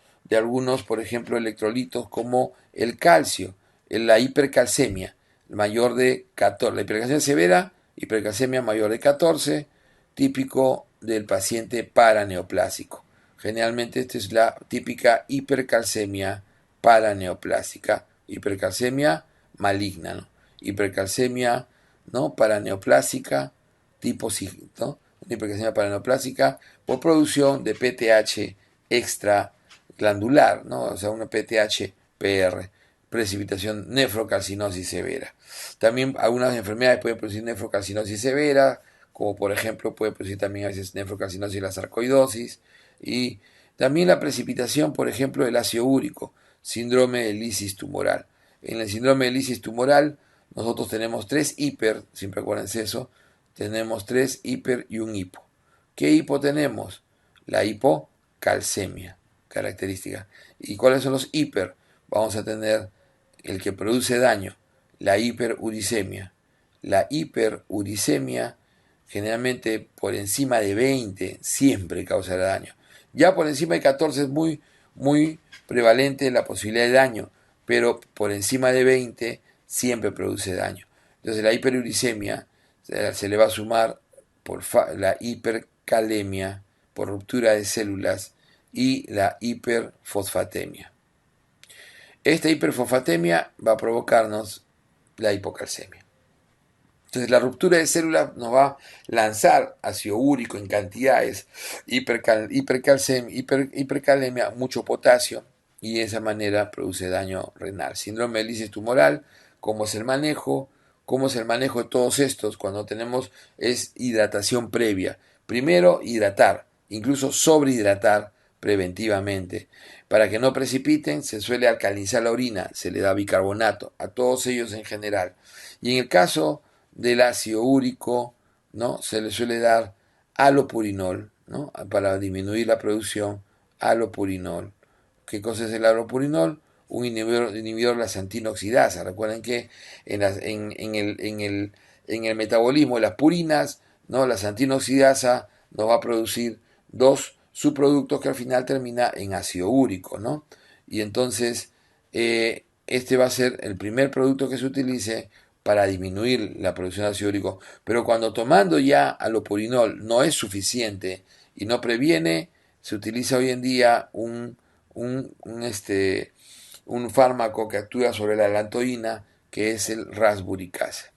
por ejemplo, electrolitos como el calcio, la hipercalcemia mayor de 14, la hipercalcemia severa, hipercalcemia mayor de 14, típico del paciente paraneoplásico. Generalmente esta es la típica hipercalcemia paraneoplásica, hipercalcemia maligna, ¿no? Hipercalcemia, ¿no? Paraneoplásica, tipo, ¿no? Hipercalcemia paraneoplásica por producción de PTH extraglandular, ¿no? O sea, una PTH-PR, precipitación nefrocalcinosis severa. También algunas enfermedades pueden producir nefrocalcinosis severa, como por ejemplo puede producir también a veces nefrocalcinosis de la sarcoidosis, y también la precipitación, por ejemplo, del ácido úrico, síndrome de lisis tumoral. En el síndrome de lisis tumoral nosotros tenemos 3 hiper, siempre acuérdense eso, tenemos 3 hiper y un hipo. ¿Qué hipo tenemos? La hipocalcemia, característica. ¿Y cuáles son los hiper? Vamos a tener el que produce daño, la hiperuricemia. La hiperuricemia generalmente por encima de 20 siempre causará daño. Ya por encima de 14 es muy prevalente la posibilidad de daño, pero por encima de 20 siempre produce daño. Entonces la hiperuricemia se le va a sumar por la hipercalemia, por ruptura de células, y la hiperfosfatemia. Esta hiperfosfatemia va a provocarnos la hipocalcemia. Entonces la ruptura de células nos va a lanzar ácido úrico en cantidades, hipercalemia, mucho potasio, y de esa manera produce daño renal. Síndrome de lisis tumoral, ¿cómo es el manejo? ¿Cómo es el manejo de todos estos? Cuando tenemos es hidratación previa. Primero hidratar, incluso sobrehidratar preventivamente. Para que no precipiten, se suele alcalinizar la orina, se le da bicarbonato, a todos ellos en general. Y en el caso del ácido úrico, ¿no? Se le suele dar alopurinol, ¿no? Para disminuir la producción, alopurinol. ¿Qué cosa es el alopurinol? Un inhibidor de la xantina oxidasa. Recuerden que en el metabolismo de las purinas, ¿no? La xantina oxidasa nos va a producir dos subproductos que al final termina en ácido úrico, ¿no? Y entonces este va a ser el primer producto que se utilice para disminuir la producción de ácido úrico. Pero cuando tomando ya alopurinol no es suficiente y no previene, se utiliza hoy en día un fármaco que actúa sobre la alantoína, que es el rasburicasa.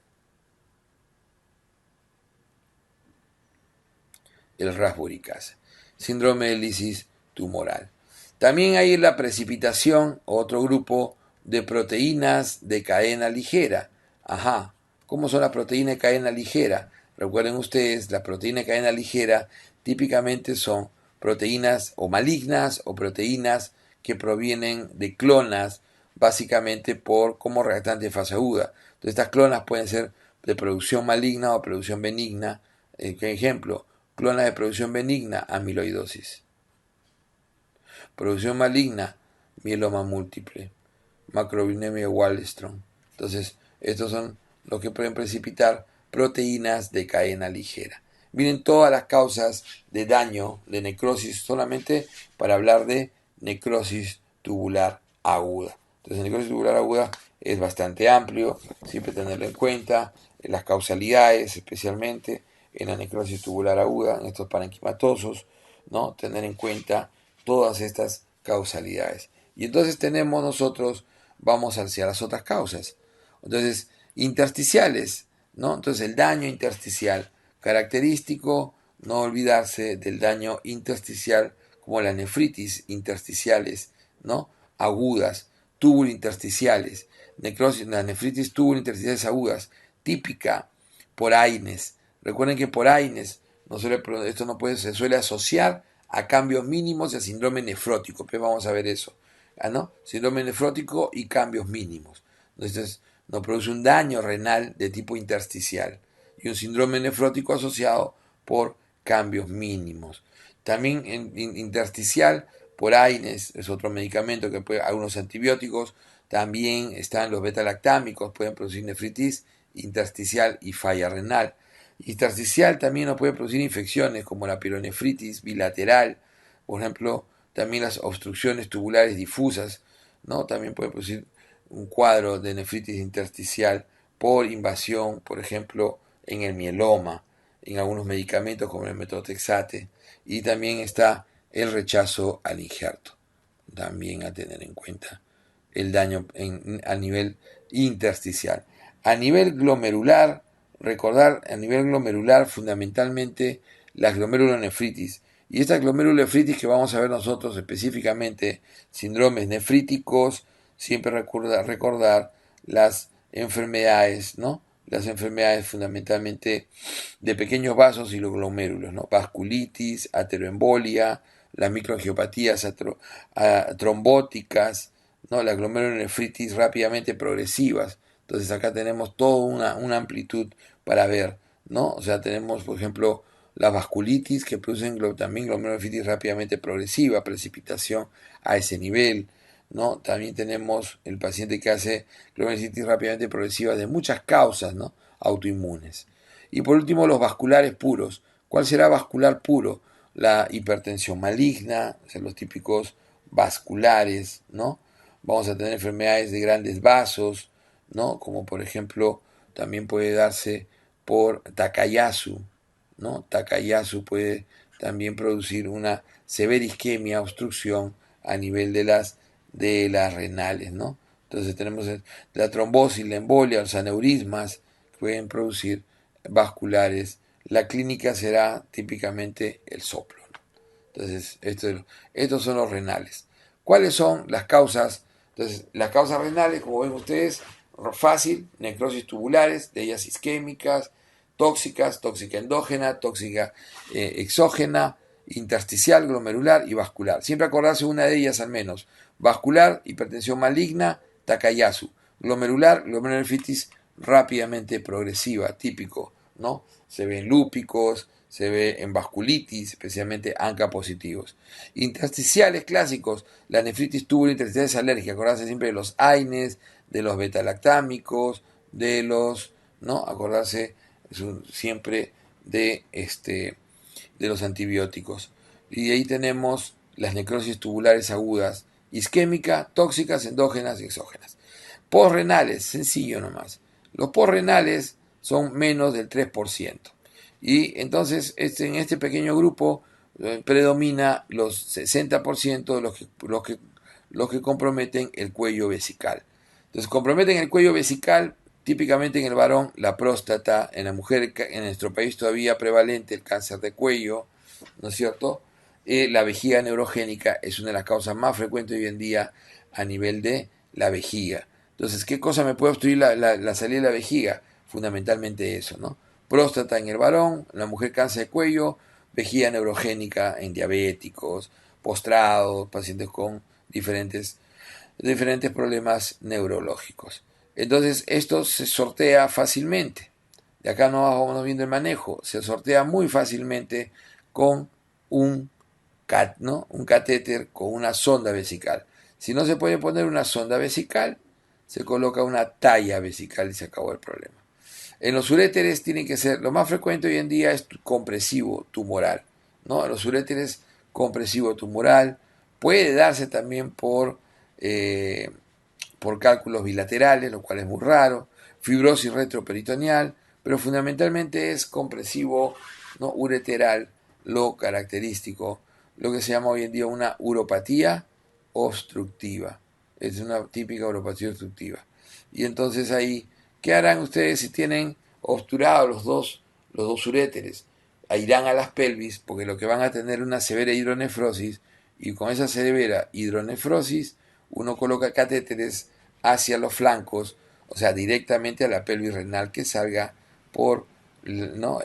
El rasburicasa. Síndrome de lisis tumoral. También hay la precipitación, otro grupo de proteínas de cadena ligera. Ajá, ¿cómo son las proteínas de cadena ligera? Recuerden ustedes, las proteínas de cadena ligera típicamente son proteínas o malignas o proteínas que provienen de clonas, básicamente como reactante de fase aguda. Entonces estas clonas pueden ser de producción maligna o producción benigna. Ejemplo, clonas de producción benigna, amiloidosis. Producción maligna, mieloma múltiple, macrobinemia Waldenström. Entonces, estos son los que pueden precipitar proteínas de cadena ligera. Miren todas las causas de daño, de necrosis, solamente para hablar de necrosis tubular aguda. Entonces, la necrosis tubular aguda es bastante amplio, siempre tenerlo en cuenta, las causalidades, especialmente en la necrosis tubular aguda, en estos parenquimatosos, ¿no? Tener en cuenta todas estas causalidades. Y entonces tenemos nosotros, vamos hacia las otras causas. Entonces, intersticiales, ¿no? Entonces el daño intersticial, característico, no olvidarse del daño intersticial como las nefritis intersticiales, ¿no? Agudas, tubulointersticiales, necrosis, las nefritis tubulointersticiales agudas, típica por AINES. Recuerden que por AINES esto no puede, se suele asociar a cambios mínimos y a síndrome nefrótico. Pues vamos a ver eso. ¿No? Síndrome nefrótico y cambios mínimos. Entonces nos produce un daño renal de tipo intersticial y un síndrome nefrótico asociado por cambios mínimos. También intersticial por AINES es otro medicamento que puede, algunos antibióticos, también están los beta-lactámicos, pueden producir nefritis intersticial y falla renal. Intersticial también nos puede producir infecciones como la pielonefritis bilateral, por ejemplo, también las obstrucciones tubulares difusas, ¿no? También puede producir un cuadro de nefritis intersticial por invasión, por ejemplo, en el mieloma, en algunos medicamentos como el metotrexate, y también está el rechazo al injerto, también a tener en cuenta el daño a nivel intersticial. A nivel glomerular, recordar, a nivel glomerular fundamentalmente la glomerulonefritis. Y esta glomerulonefritis que vamos a ver nosotros específicamente, síndromes nefríticos, siempre recordar las enfermedades, ¿no? Las enfermedades fundamentalmente de pequeños vasos y los glomérulos, ¿no? Vasculitis, ateroembolia, las microangiopatías trombóticas, ¿no? Las glomerulonefritis rápidamente progresivas. Entonces acá tenemos toda una amplitud para ver, ¿no? O sea, tenemos, por ejemplo, las vasculitis que producen también glomerulonefritis rápidamente progresiva, precipitación a ese nivel, ¿no? También tenemos el paciente que hace glomerulonefritis rápidamente progresiva de muchas causas, ¿no? Autoinmunes. Y por último, los vasculares puros. ¿Cuál será vascular puro? La hipertensión maligna, o sea, los típicos vasculares, ¿no? Vamos a tener enfermedades de grandes vasos, ¿no? Como por ejemplo, también puede darse por Takayasu, ¿no? Takayasu puede también producir una severa isquemia, obstrucción a nivel de las renales, ¿no? Entonces tenemos la trombosis, la embolia, los aneurismas que pueden producir vasculares. La clínica será típicamente el soplo, ¿no? Entonces, estos son los renales. ¿Cuáles son las causas? Entonces, las causas renales, como ven ustedes, fácil, necrosis tubulares, de ellas isquémicas, tóxicas, tóxica endógena, tóxica exógena, intersticial, glomerular y vascular. Siempre acordarse una de ellas al menos. Vascular, hipertensión maligna, Takayasu. Glomerular, glomerulonefritis rápidamente progresiva, típico, ¿no? Se ve en lúpicos, se ve en vasculitis, especialmente ANCA positivos. Intersticiales clásicos, la nefritis tubulointersticiales alérgica, acordarse siempre de los AINES, de los betalactámicos, de los, ¿no? Acordarse siempre de los antibióticos. Y ahí tenemos las necrosis tubulares agudas, isquémica, tóxicas, endógenas y exógenas. Postrenales, sencillo nomás. Los postrenales son menos del 3%. Y entonces en este pequeño grupo predomina los 60% de los que comprometen el cuello vesical. Entonces comprometen el cuello vesical, típicamente en el varón la próstata, en la mujer en nuestro país todavía prevalente el cáncer de cuello, ¿no es cierto? La vejiga neurogénica es una de las causas más frecuentes hoy en día a nivel de la vejiga. Entonces, ¿qué cosa me puede obstruir la salida de la vejiga? Fundamentalmente eso, ¿no? Próstata en el varón, la mujer cáncer de cuello, vejiga neurogénica en diabéticos, postrados, pacientes con diferentes problemas neurológicos. Entonces esto se sortea fácilmente. De acá no vamos viendo el manejo. Se sortea muy fácilmente con un ¿no? Un catéter con una sonda vesical. Si no se puede poner una sonda vesical, se coloca una talla vesical y se acabó el problema. En los uréteres tiene que ser, lo más frecuente hoy en día es compresivo tumoral, ¿no? En los uréteres compresivo tumoral puede darse también por cálculos bilaterales, lo cual es muy raro, fibrosis retroperitoneal, pero fundamentalmente es compresivo, ¿no? Ureteral, lo característico, lo que se llama hoy en día una uropatía obstructiva. Es una típica uropatía obstructiva. Y entonces ahí, ¿qué harán ustedes si tienen obturados los dos uréteres? Irán a las pelvis porque lo que van a tener es una severa hidronefrosis, y con esa severa hidronefrosis uno coloca catéteres hacia los flancos, o sea, directamente a la pelvis renal que salga por, ¿no?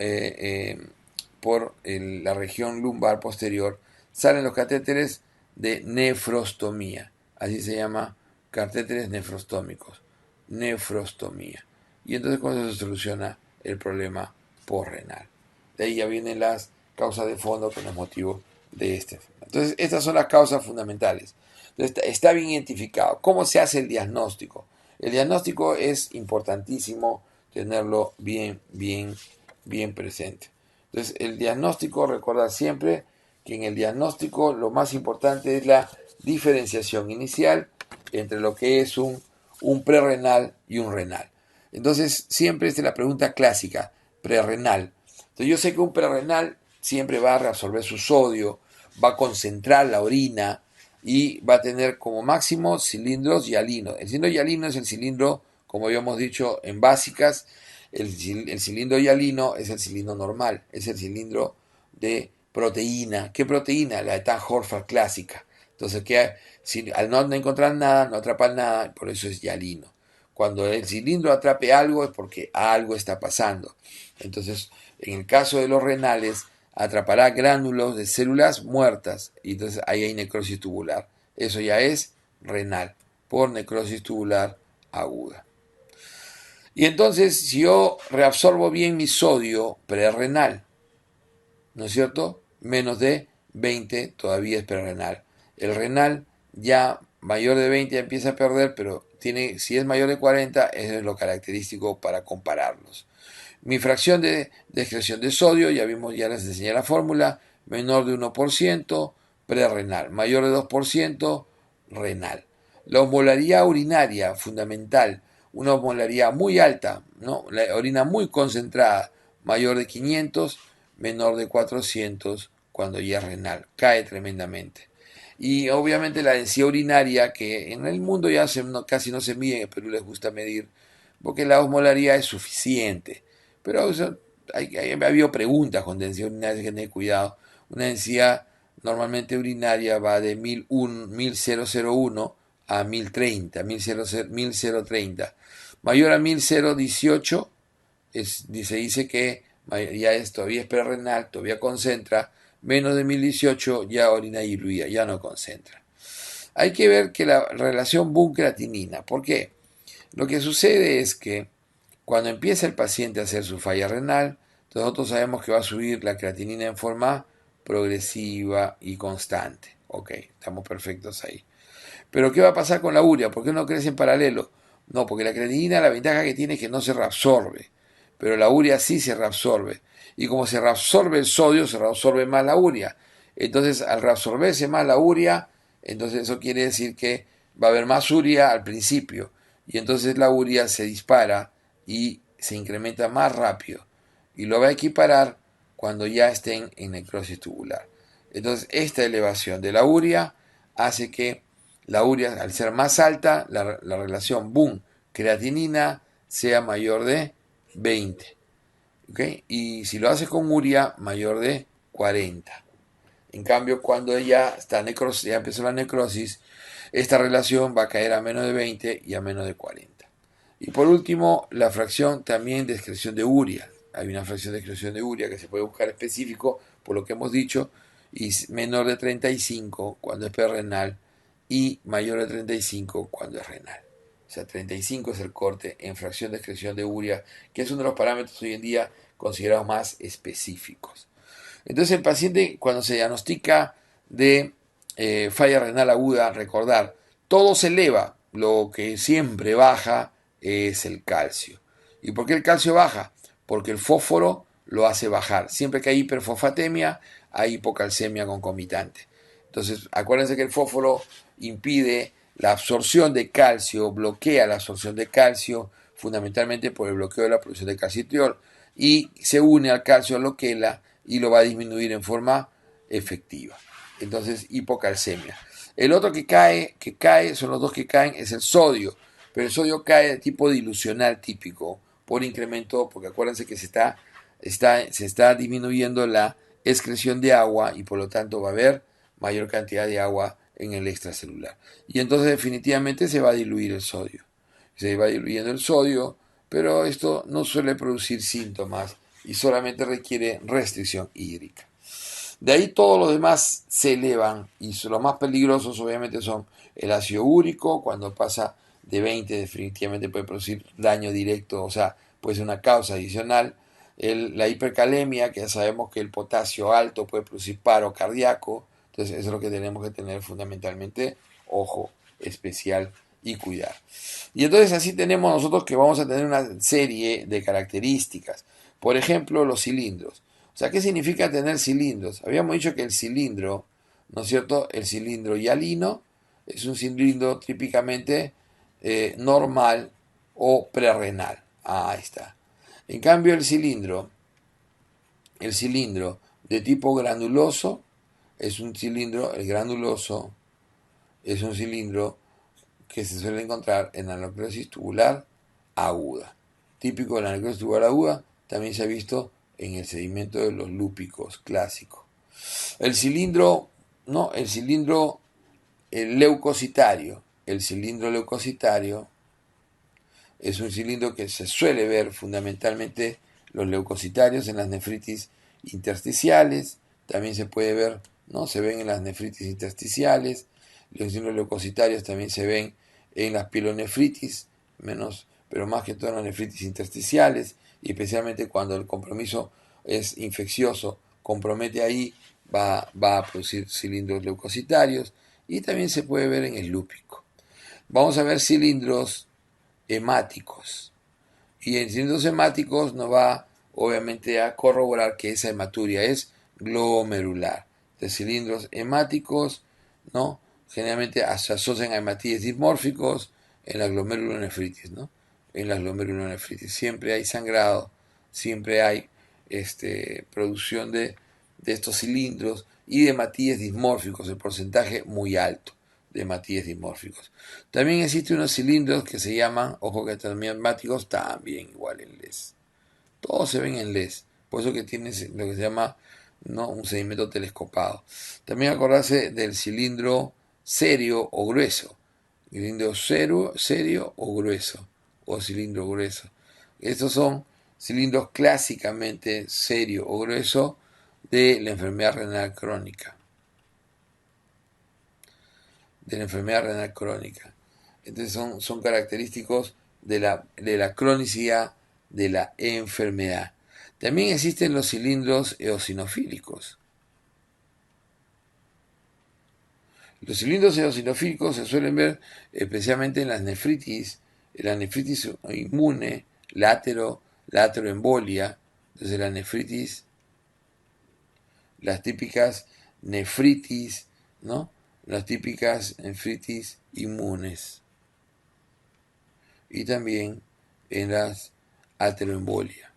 La región lumbar posterior. Salen los catéteres de nefrostomía, así se llama, catéteres nefrostómicos, nefrostomía. Y entonces con eso se soluciona el problema posrenal. De ahí ya vienen las causas de fondo con los motivos de este. Entonces, estas son las causas fundamentales. Entonces, está bien identificado. ¿Cómo se hace el diagnóstico? El diagnóstico es importantísimo tenerlo bien presente. Entonces, el diagnóstico, recordar siempre que en el diagnóstico lo más importante es la diferenciación inicial entre lo que es un prerrenal y un renal. Entonces, siempre es la pregunta clásica, prerrenal. Entonces, yo sé que un prerrenal siempre va a reabsorber su sodio, va a concentrar la orina y va a tener como máximo cilindros hialinos. El cilindro hialino es el cilindro, como habíamos dicho en básicas, el cilindro hialino es el cilindro normal, es el cilindro de proteína. ¿Qué proteína? La de Tan-Horford clásica. Entonces, al no encontrar nada, no atrapar nada, por eso es hialino. Cuando el cilindro atrape algo es porque algo está pasando. Entonces, en el caso de los renales, atrapará gránulos de células muertas y entonces ahí hay necrosis tubular. Eso ya es renal, por necrosis tubular aguda. Y entonces, si yo reabsorbo bien mi sodio prerrenal, ¿no es cierto? Menos de 20 todavía es prerrenal. El renal ya mayor de 20 ya empieza a perder, pero si es mayor de 40, eso es lo característico para compararlos. Mi fracción de excreción de sodio, ya les enseñé la fórmula, menor de 1%, prerrenal, mayor de 2%, renal. La osmolaridad urinaria, fundamental, una osmolaridad muy alta, ¿no? La orina muy concentrada, mayor de 500, menor de 400, cuando ya es renal, cae tremendamente. Y obviamente la densidad urinaria, que en el mundo ya casi no se mide, en Perú les gusta medir, porque la osmolaridad es suficiente. Pero ha habido preguntas con densidad urinaria, hay que tener cuidado. Una densidad normalmente urinaria va de 1001 a 1030, 1030. Mayor a 1018 se dice que todavía es prerrenal, todavía concentra. Menos de 1018 ya orina diluida, ya no concentra. Hay que ver que la relación Boone-creatinina. ¿Por qué? Lo que sucede es que cuando empieza el paciente a hacer su falla renal, nosotros sabemos que va a subir la creatinina en forma progresiva y constante. Ok, estamos perfectos ahí. Pero ¿qué va a pasar con la urea? ¿Por qué no crece en paralelo? No, porque la creatinina la ventaja que tiene es que no se reabsorbe, pero la urea sí se reabsorbe. Y como se reabsorbe el sodio, se reabsorbe más la urea. Entonces, al reabsorberse más la urea, entonces eso quiere decir que va a haber más urea al principio. Y entonces la urea se dispara y se incrementa más rápido. Y lo va a equiparar cuando ya estén en necrosis tubular. Entonces, esta elevación de la urea hace que la urea, al ser más alta, la relación Boone-creatinina sea mayor de 20. ¿Okay? Y si lo hace con urea, mayor de 40. En cambio, cuando ya ya empezó la necrosis, esta relación va a caer a menos de 20 y a menos de 40. Y por último, la fracción también de excreción de urea. Hay una fracción de excreción de urea que se puede buscar específico por lo que hemos dicho, y menor de 35 cuando es perrenal y mayor de 35 cuando es renal. O sea, 35 es el corte en fracción de excreción de urea, que es uno de los parámetros hoy en día considerados más específicos. Entonces el paciente cuando se diagnostica de falla renal aguda, recordar, todo se eleva, lo que siempre baja es el calcio. ¿Y por qué el calcio baja? Porque el fósforo lo hace bajar. Siempre que hay hiperfosfatemia, hay hipocalcemia concomitante. Entonces, acuérdense que el fósforo impide la absorción de calcio, bloquea la absorción de calcio, fundamentalmente por el bloqueo de la producción de calcitriol, y se une al calcio loquela y lo va a disminuir en forma efectiva. Entonces, hipocalcemia. El otro que cae, son los dos que caen, es el sodio, pero el sodio cae de tipo dilucional típico, por incremento, porque acuérdense que se está disminuyendo la excreción de agua y por lo tanto va a haber mayor cantidad de agua en el extracelular. Y entonces definitivamente se va a diluir el sodio. Se va diluyendo el sodio, pero esto no suele producir síntomas y solamente requiere restricción hídrica. De ahí todos los demás se elevan y los más peligrosos obviamente son el ácido úrico, cuando pasa de 20 definitivamente puede producir daño directo, o sea, puede ser una causa adicional. La hipercalemia, que ya sabemos que el potasio alto puede producir paro cardíaco, entonces eso es lo que tenemos que tener fundamentalmente ojo especial y cuidar. Y entonces así tenemos nosotros que vamos a tener una serie de características. Por ejemplo, los cilindros. O sea, ¿qué significa tener cilindros? Habíamos dicho que el cilindro, ¿no es cierto? El cilindro hialino es un cilindro típicamente normal o prerrenal. Ahí está. En cambio, el cilindro de tipo granuloso, es un cilindro, el granuloso es un cilindro que se suele encontrar en la nucleosis tubular aguda. Típico de la nucleosis tubular aguda, también se ha visto en el sedimento de los lúpicos clásicos. El cilindro, ¿no? El leucocitario. El cilindro leucocitario es un cilindro que se suele ver fundamentalmente los leucocitarios en las nefritis intersticiales, también se puede ver, ¿no? Se ven en las nefritis intersticiales, los cilindros leucocitarios también se ven en las pielonefritis, pero más que todo en las nefritis intersticiales, y especialmente cuando el compromiso es infeccioso, compromete ahí, va a producir cilindros leucocitarios, y también se puede ver en el lúpico. Vamos a ver cilindros hemáticos. Y en cilindros hemáticos nos va obviamente a corroborar que esa hematuria es glomerular. De cilindros hemáticos, ¿no? Generalmente se asocian a hematíes dismórficos en la glomerulonefritis, ¿no? En la glomerulonefritis. Siempre hay sangrado, siempre hay producción de estos cilindros y de hematíes dismórficos, el porcentaje muy alto de hematíes dismórficos. También existen unos cilindros que se llaman, ojo que también hemáticos, también igual en LES. Todos se ven en LES, por eso que tiene lo que se llama, ¿no?, un sedimento telescopado. También acordarse del cilindro serio o grueso. Cilindro serio o grueso, o cilindro grueso. Estos son cilindros clásicamente serio o grueso de la enfermedad renal crónica. Entonces son característicos de la cronicidad de la enfermedad. También existen los cilindros eosinofílicos. Los cilindros eosinofílicos se suelen ver especialmente en la nefritis inmune, la ateroembolia, entonces las típicas nefritis, ¿no? Las típicas nefritis inmunes. Y también en las ateroembolias.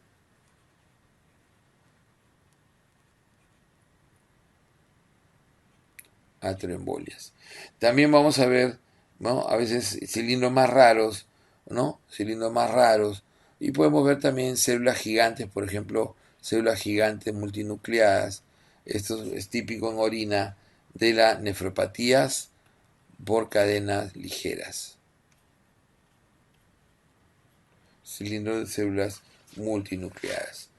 También vamos a ver, ¿no?, a veces cilindros más raros, ¿no? Cilindros más raros. Y podemos ver también células gigantes, por ejemplo, células gigantes multinucleadas. Esto es típico en orina de las nefropatías por cadenas ligeras. Cilindros de células multinucleadas.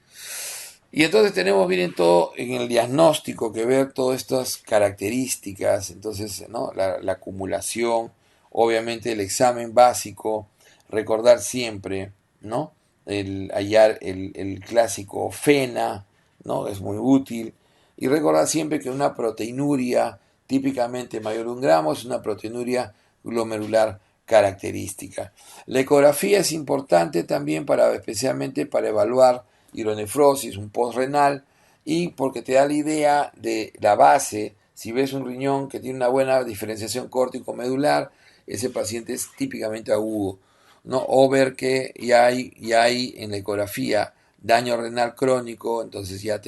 Y entonces tenemos bien en todo, en el diagnóstico, que ver todas estas características, entonces, ¿no? La acumulación, obviamente el examen básico, recordar siempre, ¿no? Hallar el clásico FENA, ¿no? Es muy útil. Y recordar siempre que una proteinuria típicamente mayor de 1 gramo es una proteinuria glomerular característica. La ecografía es importante también especialmente para evaluar hidronefrosis, un postrenal, y porque te da la idea de la base. Si ves un riñón que tiene una buena diferenciación córtico-medular, ese paciente es típicamente agudo, ¿no? O ver que ya hay en la ecografía daño renal crónico, entonces ya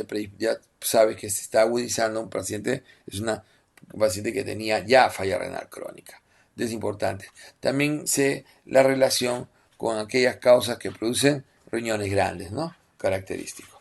sabes que se está agudizando un paciente, un paciente que tenía ya falla renal crónica. Es importante. También sé la relación con aquellas causas que producen riñones grandes, ¿no? Característico.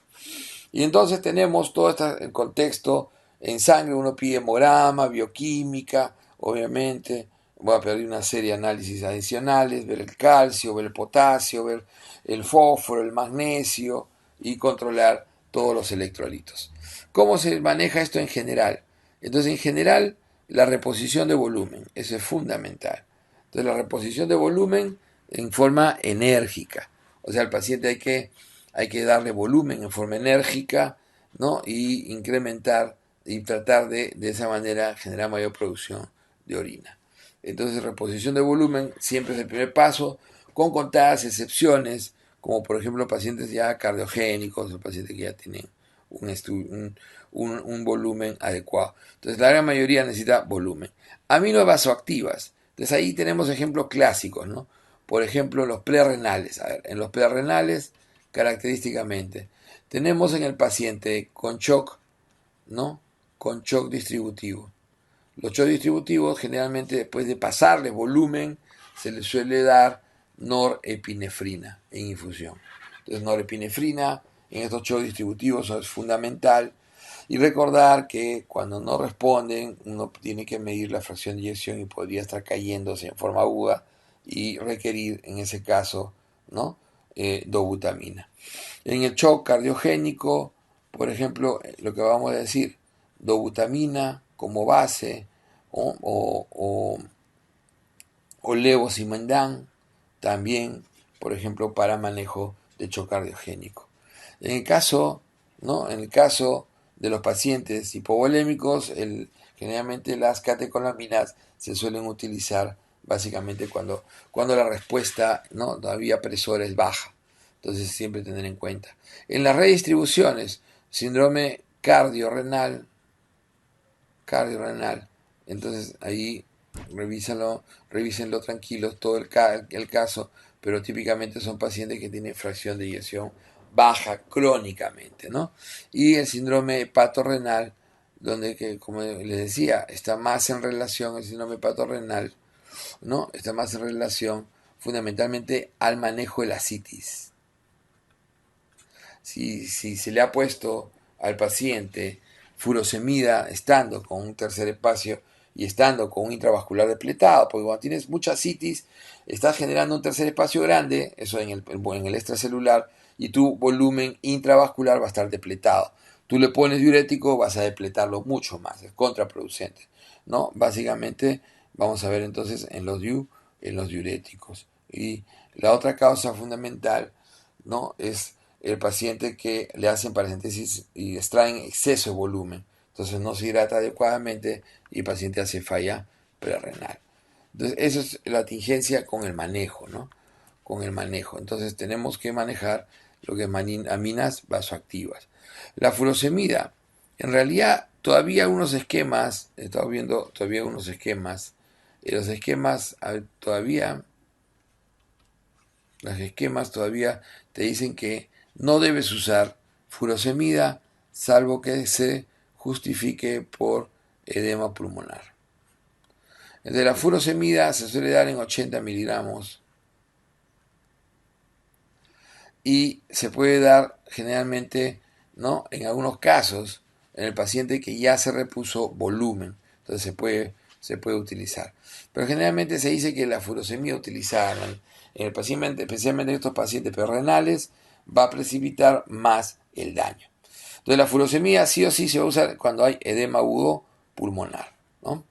Y entonces tenemos todo el contexto en sangre, uno pide hemograma, bioquímica, obviamente, voy a pedir una serie de análisis adicionales, ver el calcio, ver el potasio, ver el fósforo, el magnesio y controlar todos los electrolitos. ¿Cómo se maneja esto en general? Entonces, en general, la reposición de volumen, eso es fundamental. Entonces, la reposición de volumen en forma enérgica. O sea, al paciente hay que darle volumen en forma enérgica, ¿no? Y incrementar y tratar de esa manera generar mayor producción de orina. Entonces, reposición de volumen siempre es el primer paso, con contadas excepciones, como por ejemplo pacientes ya cardiogénicos o pacientes que ya tienen un volumen adecuado. Entonces, la gran mayoría necesita volumen. Amino vasoactivas. Entonces, ahí tenemos ejemplos clásicos, ¿no? Por ejemplo, los prerenales. A ver, en los prerenales, característicamente, tenemos en el paciente con shock, ¿no? Con shock distributivo. Los shock distributivos, generalmente después de pasarle volumen, se les suele dar norepinefrina en infusión. Entonces, norepinefrina en estos shock distributivos es fundamental. Y recordar que cuando no responden, uno tiene que medir la fracción de eyección y podría estar cayéndose en forma aguda y requerir, en ese caso, ¿no? Dobutamina. En el shock cardiogénico, por ejemplo, lo que vamos a decir, dobutamina como base o levosimendan también, por ejemplo, para manejo de shock cardiogénico. En el caso, ¿no? En el caso de los pacientes hipovolémicos, generalmente las catecolaminas se suelen utilizar básicamente cuando la respuesta, ¿no? Todavía presora es baja. Entonces siempre tener en cuenta. En las redistribuciones, síndrome cardiorrenal, entonces ahí revísenlo tranquilos todo el caso, pero típicamente son pacientes que tienen fracción de eyección baja crónicamente, ¿no? Y el síndrome hepatorrenal, donde, como les decía, está más en relación, el síndrome hepatorrenal, ¿no? Está más en relación fundamentalmente al manejo de la citis. Si se le ha puesto al paciente furosemida estando con un tercer espacio y estando con un intravascular depletado, porque cuando tienes mucha citis, estás generando un tercer espacio grande, eso en el extracelular, y tu volumen intravascular va a estar depletado. Tú le pones diurético, vas a depletarlo mucho más, es contraproducente, ¿no? Básicamente, vamos a ver entonces en los diuréticos. Y la otra causa fundamental, ¿no? Es el paciente que le hacen paracentesis y extraen exceso de volumen. Entonces no se hidrata adecuadamente y el paciente hace falla prerrenal. Entonces, eso es la tingencia con el manejo, ¿no? Con el manejo. Entonces, tenemos que manejar lo que es aminas vasoactivas. La furosemida, en realidad, todavía unos esquemas, he estado viendo todavía unos esquemas, los esquemas todavía, los esquemas todavía te dicen que no debes usar furosemida salvo que se justifique por edema pulmonar. El de la furosemida se suele dar en 80 miligramos y se puede dar generalmente, ¿no? En algunos casos, en el paciente que ya se repuso volumen, entonces se puede utilizar. Pero generalmente se dice que la furosemida utilizada en el paciente, especialmente en estos pacientes perrenales, va a precipitar más el daño. Entonces la furosemida sí o sí se va a usar cuando hay edema agudo pulmonar, ¿no?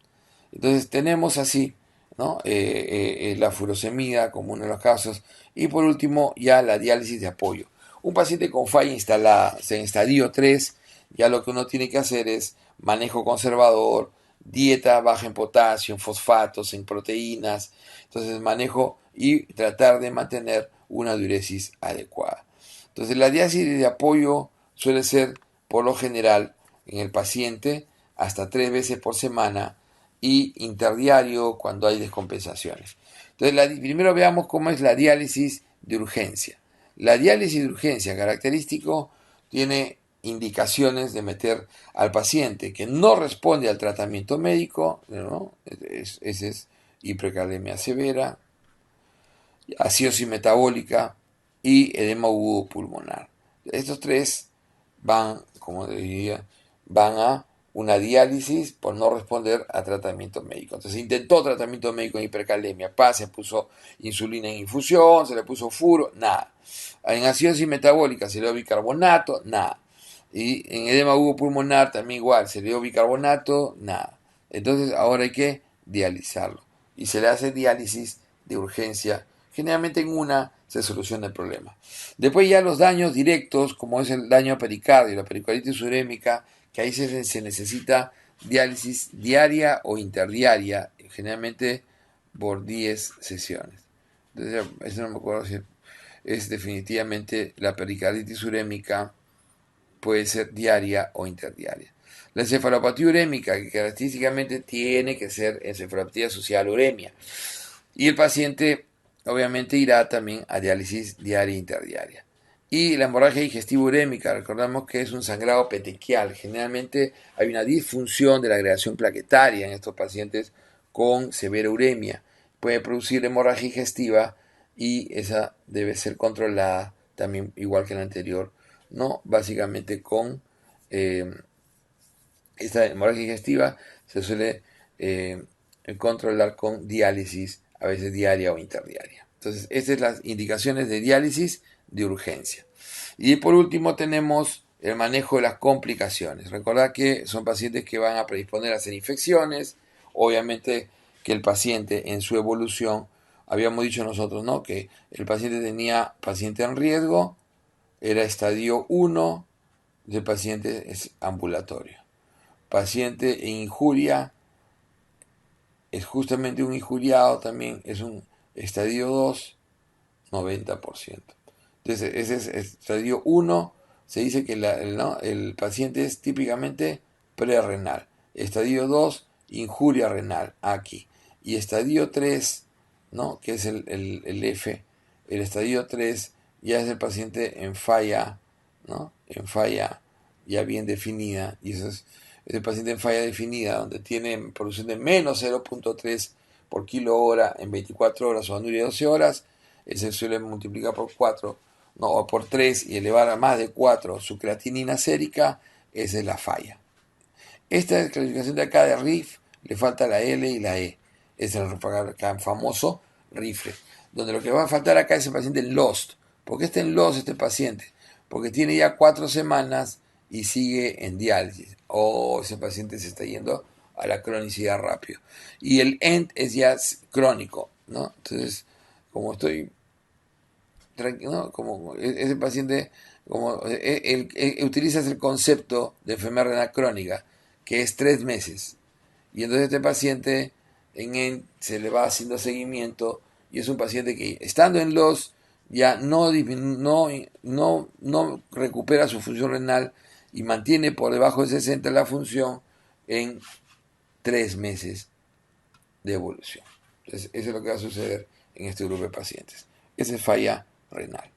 Entonces tenemos así, ¿no? La furosemida como uno de los casos. Y por último, ya la diálisis de apoyo. Un paciente con falla instalada, en estadio 3, ya lo que uno tiene que hacer es manejo conservador, dieta baja en potasio, en fosfatos, en proteínas. Entonces manejo y tratar de mantener una diuresis adecuada. Entonces la diálisis de apoyo suele ser, por lo general, en el paciente hasta 3 veces por semana y interdiario cuando hay descompensaciones. Entonces, primero veamos cómo es la diálisis de urgencia. La diálisis de urgencia característico tiene indicaciones de meter al paciente que no responde al tratamiento médico, ¿no? Ese es hipercalemia severa, acidosis metabólica y edema agudo pulmonar. Estos tres van, como diría, van a una diálisis por no responder a tratamiento médico. Entonces intentó tratamiento médico en hipercalemia, se puso insulina en infusión, se le puso furo, nada. En acidosis metabólica se le dio bicarbonato, nada. Y en edema agudo pulmonar también igual, se le dio bicarbonato, nada. Entonces ahora hay que dializarlo. Y se le hace diálisis de urgencia. Generalmente en una se soluciona el problema. Después ya los daños directos, como es el daño a pericardio, la pericarditis urémica, que ahí se necesita diálisis diaria o interdiaria, generalmente por 10 sesiones. Entonces, eso no me acuerdo si es definitivamente la pericarditis urémica, puede ser diaria o interdiaria. La encefalopatía urémica, que característicamente tiene que ser encefalopatía asociada a la uremia. Y el paciente obviamente irá también a diálisis diaria e interdiaria. Y la hemorragia digestiva urémica, recordamos que es un sangrado petequial. Generalmente hay una disfunción de la agregación plaquetaria en estos pacientes con severa uremia. Puede producir hemorragia digestiva y esa debe ser controlada también igual que la anterior, ¿no? Básicamente con esta hemorragia digestiva se suele controlar con diálisis, a veces diaria o interdiaria. Entonces, estas son las indicaciones de diálisis de urgencia. Y por último tenemos el manejo de las complicaciones. Recordad que son pacientes que van a predisponer a hacer infecciones. Obviamente que el paciente en su evolución, habíamos dicho nosotros, ¿no? Que el paciente tenía paciente en riesgo, era estadio 1, el paciente es ambulatorio. Paciente en injuria es justamente un injuriado también, es un estadio 2, 90%. Entonces, ese es estadio 1, se dice que el paciente es típicamente prerrenal. Estadio 2, injuria renal, aquí. Y estadio 3, ¿no? Que es el F, el estadio 3 ya es el paciente en falla, ¿no? En falla ya bien definida, y eso es el paciente en falla definida, donde tiene producción de menos 0.3 por kilo hora en 24 horas o en 12 horas, se suele multiplicar por 4, no, o por 3 y elevar a más de 4 su creatinina sérica, esa es la falla. Esta clasificación de acá de RIF, le falta la L y la E. Es el famoso rifle. Donde lo que va a faltar acá es el paciente en LOST. ¿Por qué está en LOST este paciente? Porque tiene ya 4 semanas y sigue en diálisis. Ese paciente se está yendo a la cronicidad rápido. Y el ENT es ya crónico, ¿no? Entonces, como estoy tranquilo, ¿no? Como ese paciente, como utilizas el concepto de enfermedad renal crónica, que es 3 meses. Y entonces este paciente en él se le va haciendo seguimiento y es un paciente que estando en los ya no recupera su función renal y mantiene por debajo de 60 la función en 3 meses de evolución. Entonces eso es lo que va a suceder en este grupo de pacientes. Esa es falla renal.